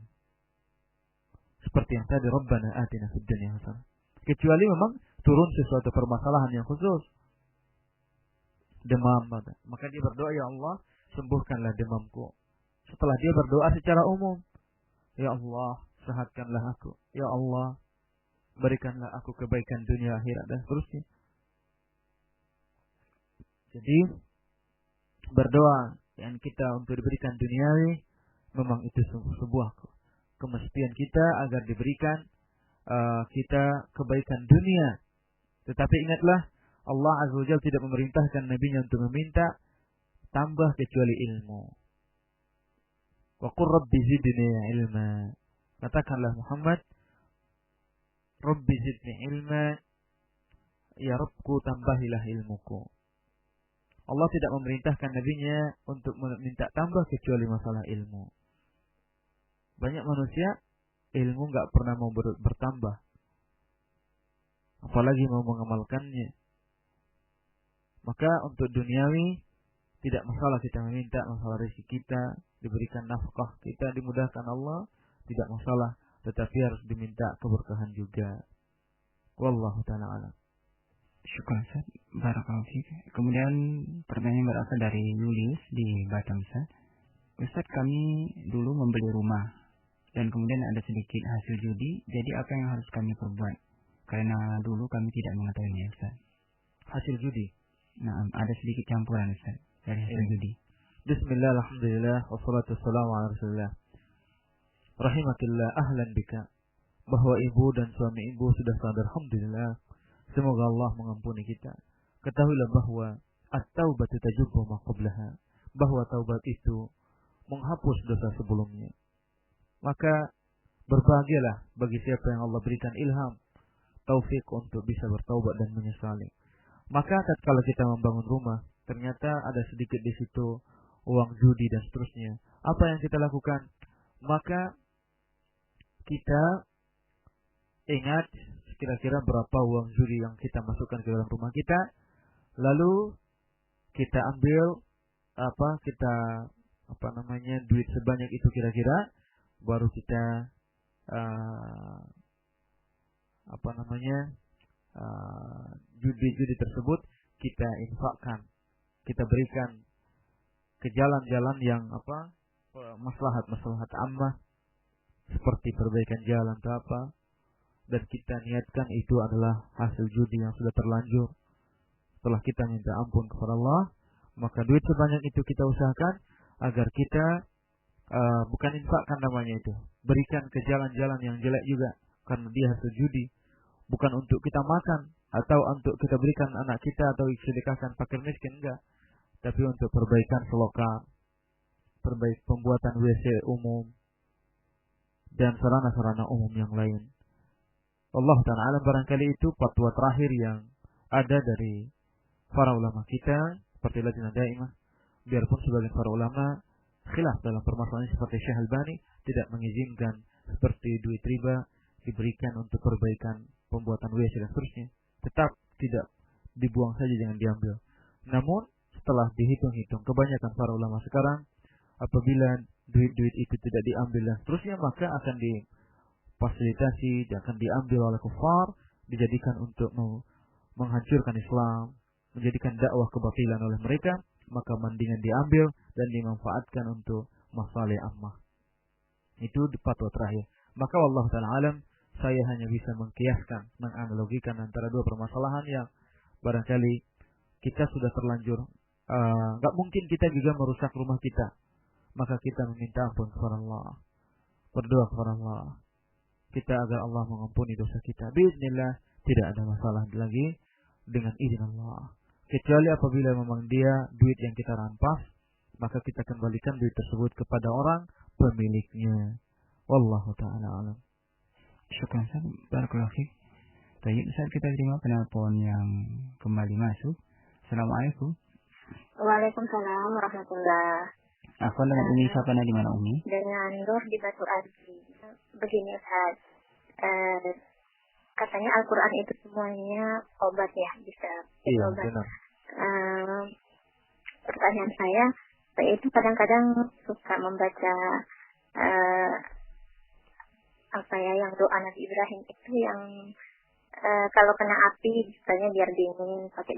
Seperti yang tadi, Rabbana atina fid dunya hasanah. Kecuali memang turun sesuatu permasalahan yang khusus. Demam, maka dia berdoa, ya Allah, sembuhkanlah demamku. Setelah dia berdoa secara umum, ya Allah, sehatkanlah aku. Ya Allah, berikanlah aku kebaikan dunia akhirat dan seterusnya. Jadi berdoa yang kita untuk diberikan duniawi memang itu sebuah kemestian kita agar diberikan kita kebaikan dunia. Tetapi ingatlah Allah Azza wa Jalla tidak memerintahkan nabinya untuk meminta tambah kecuali ilmu. Wa qur rabbi zidni ilma. Katakanlah Muhammad, Rabbi zidni ilma, ya Rabbku tambahilah ilmuku. Allah tidak memerintahkan nabinya untuk minta tambah kecuali masalah ilmu. Banyak manusia ilmu nggak pernah mau bertambah, apalagi mau mengamalkannya. Maka untuk duniawi tidak masalah kita meminta masalah rezeki kita, diberikan nafkah kita, dimudahkan Allah, tidak masalah. Tetapi harus diminta keberkahan juga. Wallahu ta'ala alam. Syukur Ustaz, barakallahu fiik. Kemudian pertanyaan berasal dari Julius di Batam Ustaz. Ustaz, kami dulu membeli rumah dan kemudian ada sedikit hasil judi, jadi apa yang harus kami perbuat? Karena dulu kami tidak mengetahuinya Ustaz. Hasil judi? Nah, ada sedikit campuran Ustaz dari hasil judi. Bismillah, alhamdulillah, wassalatu wassalamu ala rasulillah. Rahimakillah, ahlan bika. Bahwa ibu dan suami ibu sudah sadar, alhamdulillah. Semoga Allah mengampuni kita. Ketahuilah bahwa at-taubatu tajubbu ma qablaha. Bahwa taubat itu menghapus dosa sebelumnya. Maka berbahagialah bagi siapa yang Allah berikan ilham, taufik untuk bisa bertaubat dan menyesali. Maka kalau kita membangun rumah, ternyata ada sedikit di situ uang judi dan seterusnya. Apa yang kita lakukan? Maka kita ingat kira-kira berapa uang judi yang kita masukkan ke dalam rumah kita, lalu kita ambil duit sebanyak itu kira-kira, baru kita judi tersebut kita infakkan, kita berikan ke jalan-jalan yang maslahat ammah, seperti perbaikan jalan atau apa, dan kita niatkan itu adalah hasil judi yang sudah terlanjur. Setelah kita minta ampun kepada Allah, maka duit sebanyak itu kita usahakan agar kita bukan infakkan namanya itu, berikan ke jalan-jalan yang jelek juga, karena dia hasil judi. Bukan untuk kita makan atau untuk kita berikan anak kita atau sedekahkan fakir miskin, enggak, tapi untuk perbaikan selokan, pembuatan WC umum dan sarana-sarana umum yang lain. Allah Ta'ala alam, barangkali itu fatwa terakhir yang ada dari para ulama kita, seperti Lajnah Daimah. Biarpun sebagian para ulama khilaf dalam permasalahan seperti Syekh Albani tidak mengizinkan seperti duit riba diberikan untuk perbaikan pembuatan WC dan seterusnya, tetap tidak dibuang saja, jangan diambil. Namun setelah dihitung-hitung, kebanyakan para ulama sekarang apabila duit-duit itu tidak diambil dan seterusnya, maka akan difasilitasi, akan diambil oleh kufar, dijadikan untuk menghancurkan Islam, menjadikan dakwah kebatilan oleh mereka, maka mendingan diambil dan dimanfaatkan untuk masalah ammah. Itu fatwa terakhir. Maka wallahu ta'ala alam, saya hanya bisa mengkiaskan, menganalogikan antara dua permasalahan yang barangkali kita sudah terlanjur, gak mungkin kita juga merusak rumah kita, maka kita meminta ampun kepada Allah, berdoa kepada Allah kita agar Allah mengampuni dosa kita. Bismillah, tidak ada masalah lagi dengan izin Allah. Kecuali apabila memang dia duit yang kita rampas, maka kita kembalikan duit tersebut kepada orang pemiliknya. Wallahu ta'ala alam. Syukran Ustaz, barakallahu fiik. Baik, Ustaz, kita terima penelpon yang kembali masuk. Assalamualaikum. Waalaikumsalam warahmatullahi. Aku dengan Umi, siapa di mana Umi? Dengan Nur di Batu Aji. Begini Ustaz, katanya Al-Quran itu semuanya obat ya, bisa obat. Benar. Pertanyaan saya itu kadang-kadang suka membaca yang doa Nabi Ibrahim itu yang kalau kena api misalnya biar dingin, pakai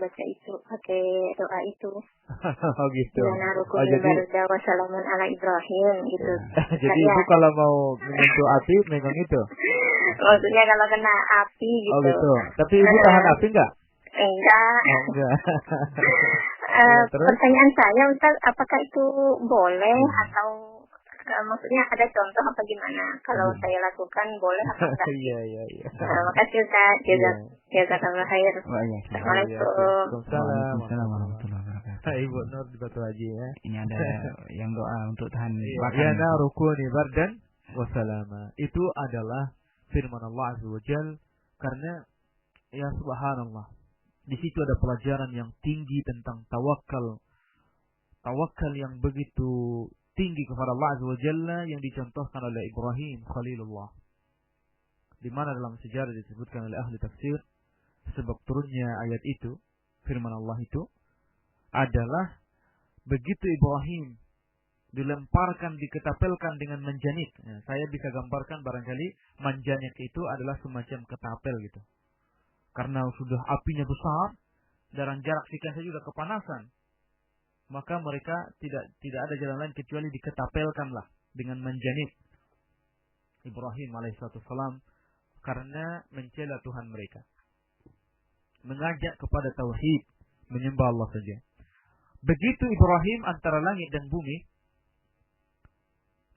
doa itu. Oh gitu. Jadi wassalamun ala Ibrahim gitu. Jadi ibu kalau mau menyentuh api megang itu. Maksudnya kalau kena api gitu. Oh gitu. Tapi ibu tahan api enggak? Enggak. Oh, enggak. Pertanyaan saya Ustaz, apakah itu boleh atau maksudnya ada contoh apa gimana? Kalau saya lakukan boleh atau enggak? Iya. Makasih Ustaz. Jazakallah khair. Assalamualaikum. Waalaikumsalam warahmatullahi wabarakatuh. Ibu Nur di Batu Haji ya. Ini ada yang doa untuk tahan ya rukuni bardan wassalama. Itu adalah firman Allah Azza wa Jalla, Karena ya subhanallah, di situ ada pelajaran yang tinggi tentang tawakal. Tawakal yang begitu tinggi kepada Allah Azza wa Jalla yang dicontohkan oleh Ibrahim Khalilullah. Di mana dalam sejarah disebutkan oleh ahli tafsir, sebab turunnya ayat itu, firman Allah itu, adalah begitu Ibrahim dilemparkan, diketapelkan dengan menjanit. Ya, saya bisa gambarkan barangkali menjanit itu adalah semacam ketapel gitu. Karena sudah apinya besar, dalam jarak sekian saja sudah kepanasan. Maka mereka tidak ada jalan lain kecuali diketapelkanlah dengan menjanit Ibrahim alaihissalam karena mencela Tuhan mereka. Mengajak kepada tauhid, menyembah Allah saja. Begitu Ibrahim antara langit dan bumi,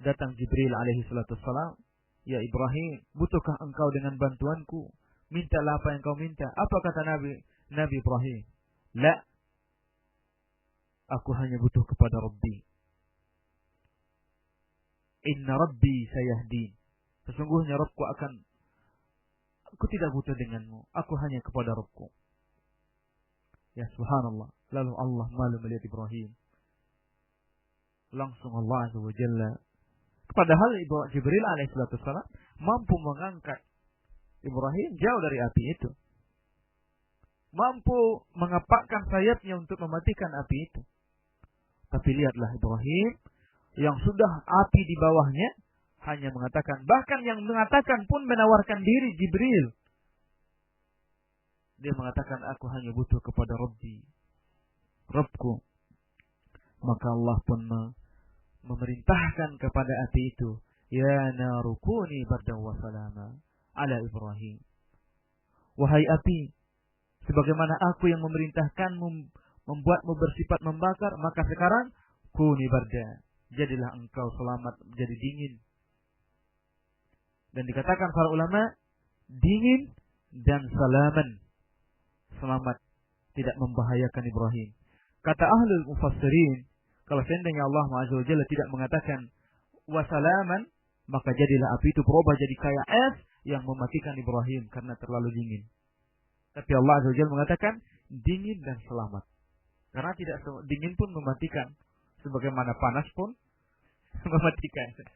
datang Jibril alaihissalam, ya Ibrahim, butuhkah engkau dengan bantuanku? Mintalah apa yang kau minta. Apa kata Nabi Ibrahim? La, aku hanya butuh kepada Rabbi. Inna Rabbi sayahdin. Sesungguhnya Rabbku aku tidak butuh denganmu. Aku hanya kepada Rabbku. Ya subhanallah. Lalu Allah malu melihat Ibrahim. Langsung Allah Azza wa Jalla. Padahal Jibril alaihissalam mampu mengangkat Ibrahim jauh dari api itu. Mampu mengepakkan sayapnya untuk mematikan api itu. Tapi lihatlah Ibrahim yang sudah api di bawahnya hanya mengatakan, bahkan yang mengatakan pun menawarkan diri Jibril. Dia mengatakan, aku hanya butuh kepada Rabbku. Maka Allah pun memerintahkan kepada api itu, ya narukuni bardan wa salama ala Ibrahim. Wahai api, sebagaimana aku yang memerintahkanmu membuatmu bersifat membakar, maka sekarang kuni barda, jadilah engkau selamat, jadi dingin. Dan dikatakan para ulama, dingin dan salaman, selamat, tidak membahayakan Ibrahim. Kata ahlul mufassirin, kalau seandainya Allah Azza wa Jalla tidak mengatakan wasalaman, maka jadilah api itu berubah jadi kayak es yang mematikan Ibrahim karena terlalu dingin. Tapi Allah Azza wa Jalla mengatakan dingin dan selamat. Karena tidak dingin pun mematikan, sebagaimana panas pun mematikan.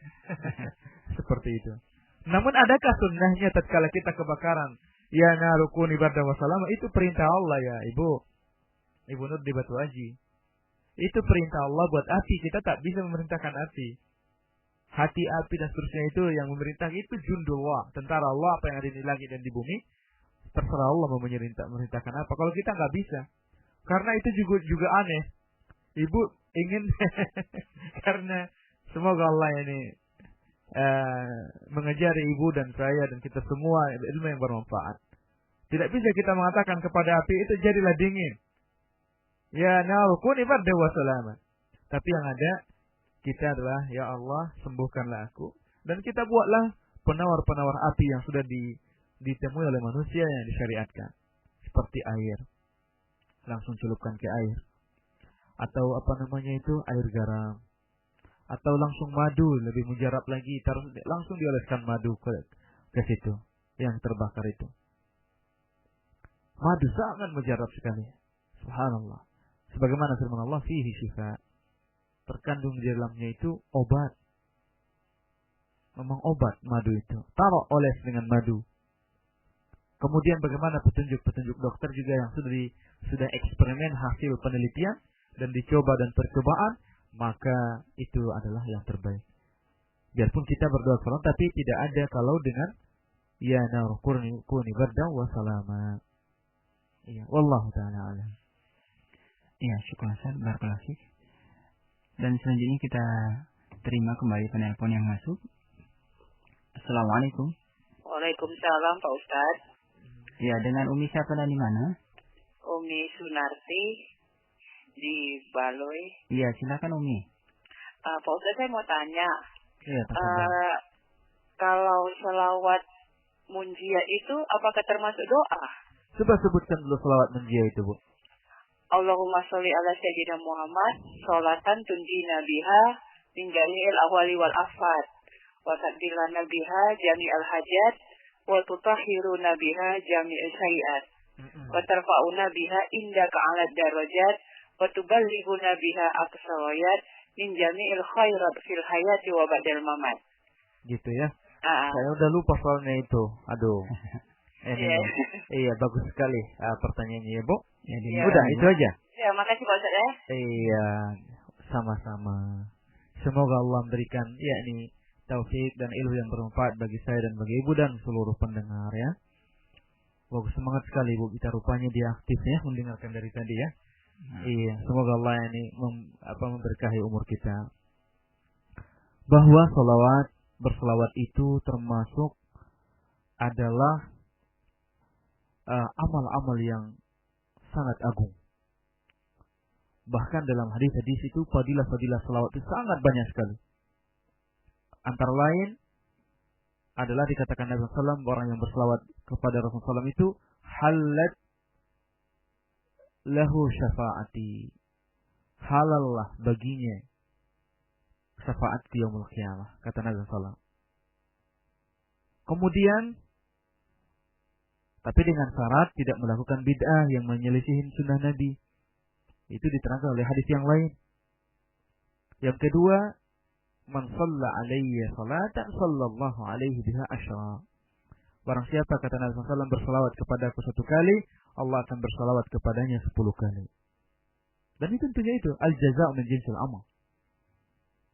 Seperti itu. Namun adakah sunnahnya tatkala kita kebakaran? Ya narukuni bardan wa salama, itu perintah Allah ya Ibu Nur di Batu Haji. Itu perintah Allah buat api, kita tak bisa memerintahkan api. Hati api dan seterusnya itu yang memerintah, itu jundullah, tentara Allah apa yang ada di langit dan di bumi. Terserah Allah mau memerintahkan apa. Kalau kita nggak bisa, karena itu juga aneh. Ibu ingin karena semoga Allah ini mengajari ibu dan saya dan kita semua ilmu yang bermanfaat. Tidak bisa kita mengatakan kepada api itu jadilah dingin. Ya narukuni bardan wa salama. Tapi yang ada kita adalah ya Allah sembuhkanlah aku, dan kita buatlah penawar-penawar api yang sudah ditemui oleh manusia yang disyariatkan. Seperti air. Langsung celupkan ke air. Atau air garam. Atau langsung madu, lebih mujarab lagi, langsung dioleskan madu ke situ yang terbakar itu. Madu sangat mujarab sekali. Subhanallah. Sebagaimana firman Allah, fihi syifa. Terkandung di dalamnya itu obat. Memang obat madu itu. Taruh oles dengan madu. Kemudian bagaimana petunjuk-petunjuk dokter juga yang sudah eksperimen hasil penelitian dan dicoba dan percobaan, maka itu adalah yang terbaik. Biarpun kita berdoa salam, tapi tidak ada kalau dengan ya narukuni bardan wa salama. Iya, wallahu taala alam. Ya, syukur Ustaz, barakallahu fiik. Dan selanjutnya kita terima kembali penelpon yang masuk. Assalamualaikum. Waalaikumsalam Pak Ustaz. Ya, dengan Umi siapa dan di mana? Umi Sunarti di Baloi. Iya, silakan Umi. Pak Ustaz, saya mau tanya. Iya, kalau selawat munjia itu apakah termasuk doa? Coba sebutkan dulu selawat munjia itu, Bu. Allahumma sholli ala sayyidina Muhammad sholatan tunjina biha min jami'il ahwali wal afat wa taqdilana biha jami'al hajat wa tutahhiruna biha jami'a syai'at wa tarfa'una biha indaka 'ala darajat wa tuballighuna biha aqsa ghayat min jami'il khairat fil hayati wa ba'dal mamat. Gitu ya. Saya udah lupa soalnya itu. Aduh. Iya, bagus sekali pertanyaannya ya, Bu. Udah, itu aja. Ya, makasih Pak Ustaz ya. Iya, sama-sama. Semoga Allah memberikan yakni taufik dan ilmu yang bermanfaat bagi saya dan bagi Ibu dan seluruh pendengar ya. Bagus, semangat sekali Ibu, kita rupanya dia aktif ya mendengarkan dari tadi ya. Iya, semoga Allah ini memberkahi umur kita. Bahwa berselawat itu termasuk adalah amal-amal yang sangat agung. Bahkan dalam hadis-hadis itu fadilah-fadilah selawat itu sangat banyak sekali. Antara lain adalah dikatakan Nabi SAW, orang yang berselawat kepada Rasulullah SAW itu halat lahu syafaati, halallah baginya syafaat di yaumul qiyamah, kata Nabi SAW. Kemudian tapi dengan syarat tidak melakukan bid'ah yang menyelisihin sunnah Nabi. Itu diterangkan oleh hadis yang lain. Yang kedua, man shalla alayya salatan sallallahu alaihi biha asyra. Barang siapa, kata Nabi SAW, berselawat kepadaku 1 kali, Allah akan berselawat kepadanya 10 kali. Dan itu tentunya itu al-jazaa' min jinsil amal.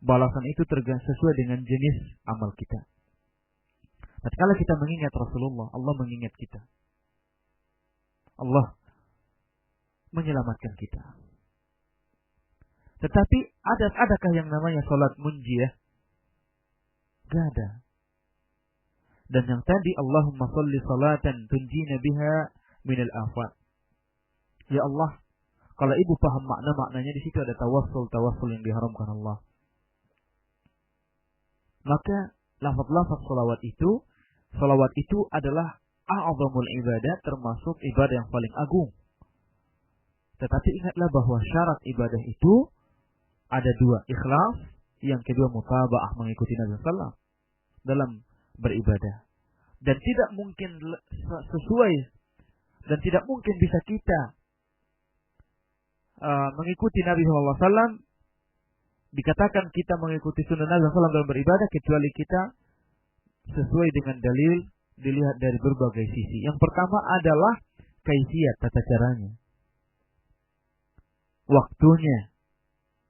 Balasan itu sesuai dengan jenis amal kita. Tatkala kita mengingat Rasulullah, Allah mengingat kita. Allah menyelamatkan kita. Tetapi adakah yang namanya salat munjiyah? Gak ada. Dan yang tadi Allahumma sholli salatan tunjina biha minal afat. Ya Allah, kalau Ibu paham maknanya di situ ada tawassul yang diharamkan Allah. Maka lafaz-lafaz salawat itu adalah a'zamul ibadah, termasuk ibadah yang paling agung. Tetapi ingatlah bahwa syarat ibadah itu ada 2, ikhlas, yang kedua mutaba'ah, mengikuti Nabi sallallahu dalam beribadah. Dan tidak mungkin sesuai dan tidak mungkin bisa kita mengikuti Nabi sallallahu alaihi wasallam, dikatakan kita mengikuti sunnah Nabi sallallahu alaihi wasallam dalam beribadah kecuali kita sesuai dengan dalil dilihat dari berbagai sisi. Yang pertama adalah kaifiyat, tata caranya, waktunya,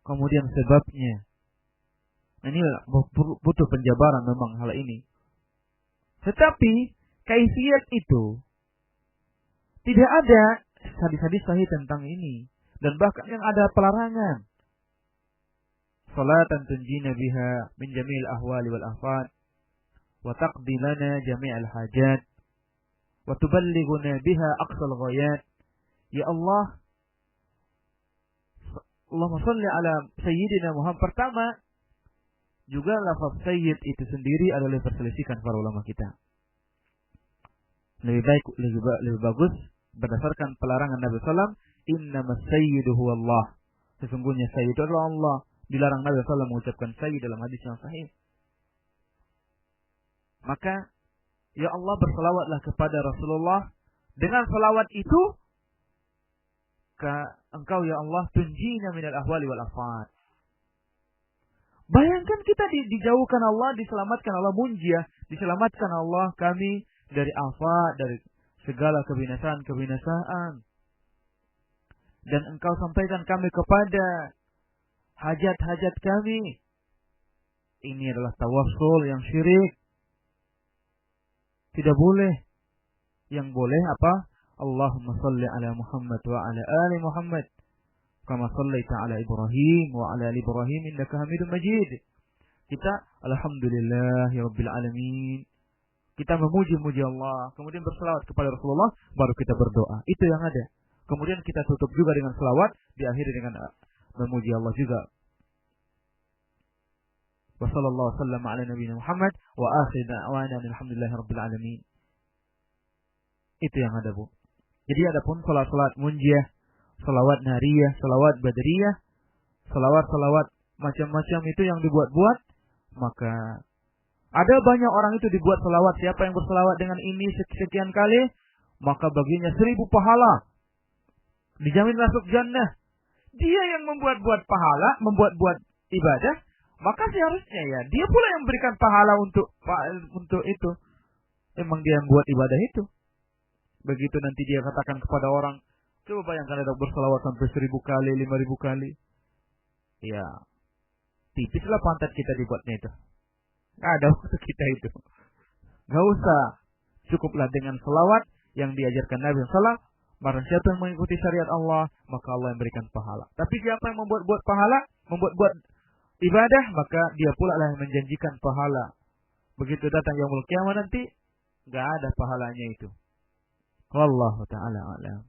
kemudian sebabnya. Ini butuh penjabaran memang hal ini. Tetapi kaifiyat itu tidak ada hadis-hadis sahih tentang ini, dan bahkan yang ada pelarangan. Salatan tunjina biha min jami'il ahwali wal afat wa taqdi lana jami'al hajat wa tuballighuna biha aqsal ghayat. Ya Allah, Allahumma sholli ala sayyidina Muhammad. Pertama, juga lafaz sayyid itu sendiri adalah perselisihan para ulama kita. Lebih bagus berdasarkan pelarangan Nabi SAW, innamas sayyidu huwa Allah. Sesungguhnya sayyid adalah Allah. Dilarang Nabi SAW mengucapkan sayyid dalam hadis yang sahih. Maka, ya Allah, berselawatlah kepada Rasulullah. Dengan selawat itu, Engkau ya Allah tunjina minal ahwali wal afat. Bayangkan kita dijauhkan Allah, diselamatkan Allah, munjiyah, diselamatkan Allah kami dari afat, dari segala kebinasaan. Dan Engkau sampaikan kami kepada hajat-hajat kami. Ini adalah tawassul yang syirik. Tidak boleh. Yang boleh apa? Allahumma salli ala Muhammad wa ala ali Muhammad kama sallaita ala Ibrahim wa ala ali Ibrahim innaka Hamidum Majid. Kita alhamdulillahi rabbil alamin. Kita memuji Allah, kemudian berselawat kepada Rasulullah, baru kita berdoa. Itu yang ada. Kemudian kita tutup juga dengan selawat, diakhiri dengan memuji Allah juga. Wa sallallahu wasallam ala nabiyina Muhammad wa akhir da'wana alhamdulillahi rabbil alamin. Itu yang ada, Bu. Jadi adapun salat-salat munjiyah, salawat nariyah, salawat badriyah, salawat-salawat macam-macam itu yang dibuat-buat, maka Ada banyak orang itu dibuat selawat. Siapa yang berselawat dengan ini sekian kali, maka baginya 1000 pahala. Dijamin masuk jannah. Dia yang membuat-buat pahala, membuat-buat ibadah, maka seharusnya ya dia pula yang memberikan pahala untuk itu. Memang dia yang buat ibadah itu. Begitu nanti dia katakan kepada orang, coba bayangkan ada berselawat sampai 1000 kali, 5000 kali. Ya, tipislah pantat kita dibuatnya itu. Nggak ada waktu kita itu. Nggak usah. Cukuplah dengan selawat yang diajarkan Nabi SAW. Barang siapa yang mengikuti syariat Allah, maka Allah yang berikan pahala. Tapi siapa yang membuat-buat pahala, membuat-buat ibadah, maka dia pula lah yang menjanjikan pahala. Begitu datang yaumul qiyamah nanti, nggak ada pahalanya itu. Wallahu ta'ala a'lam.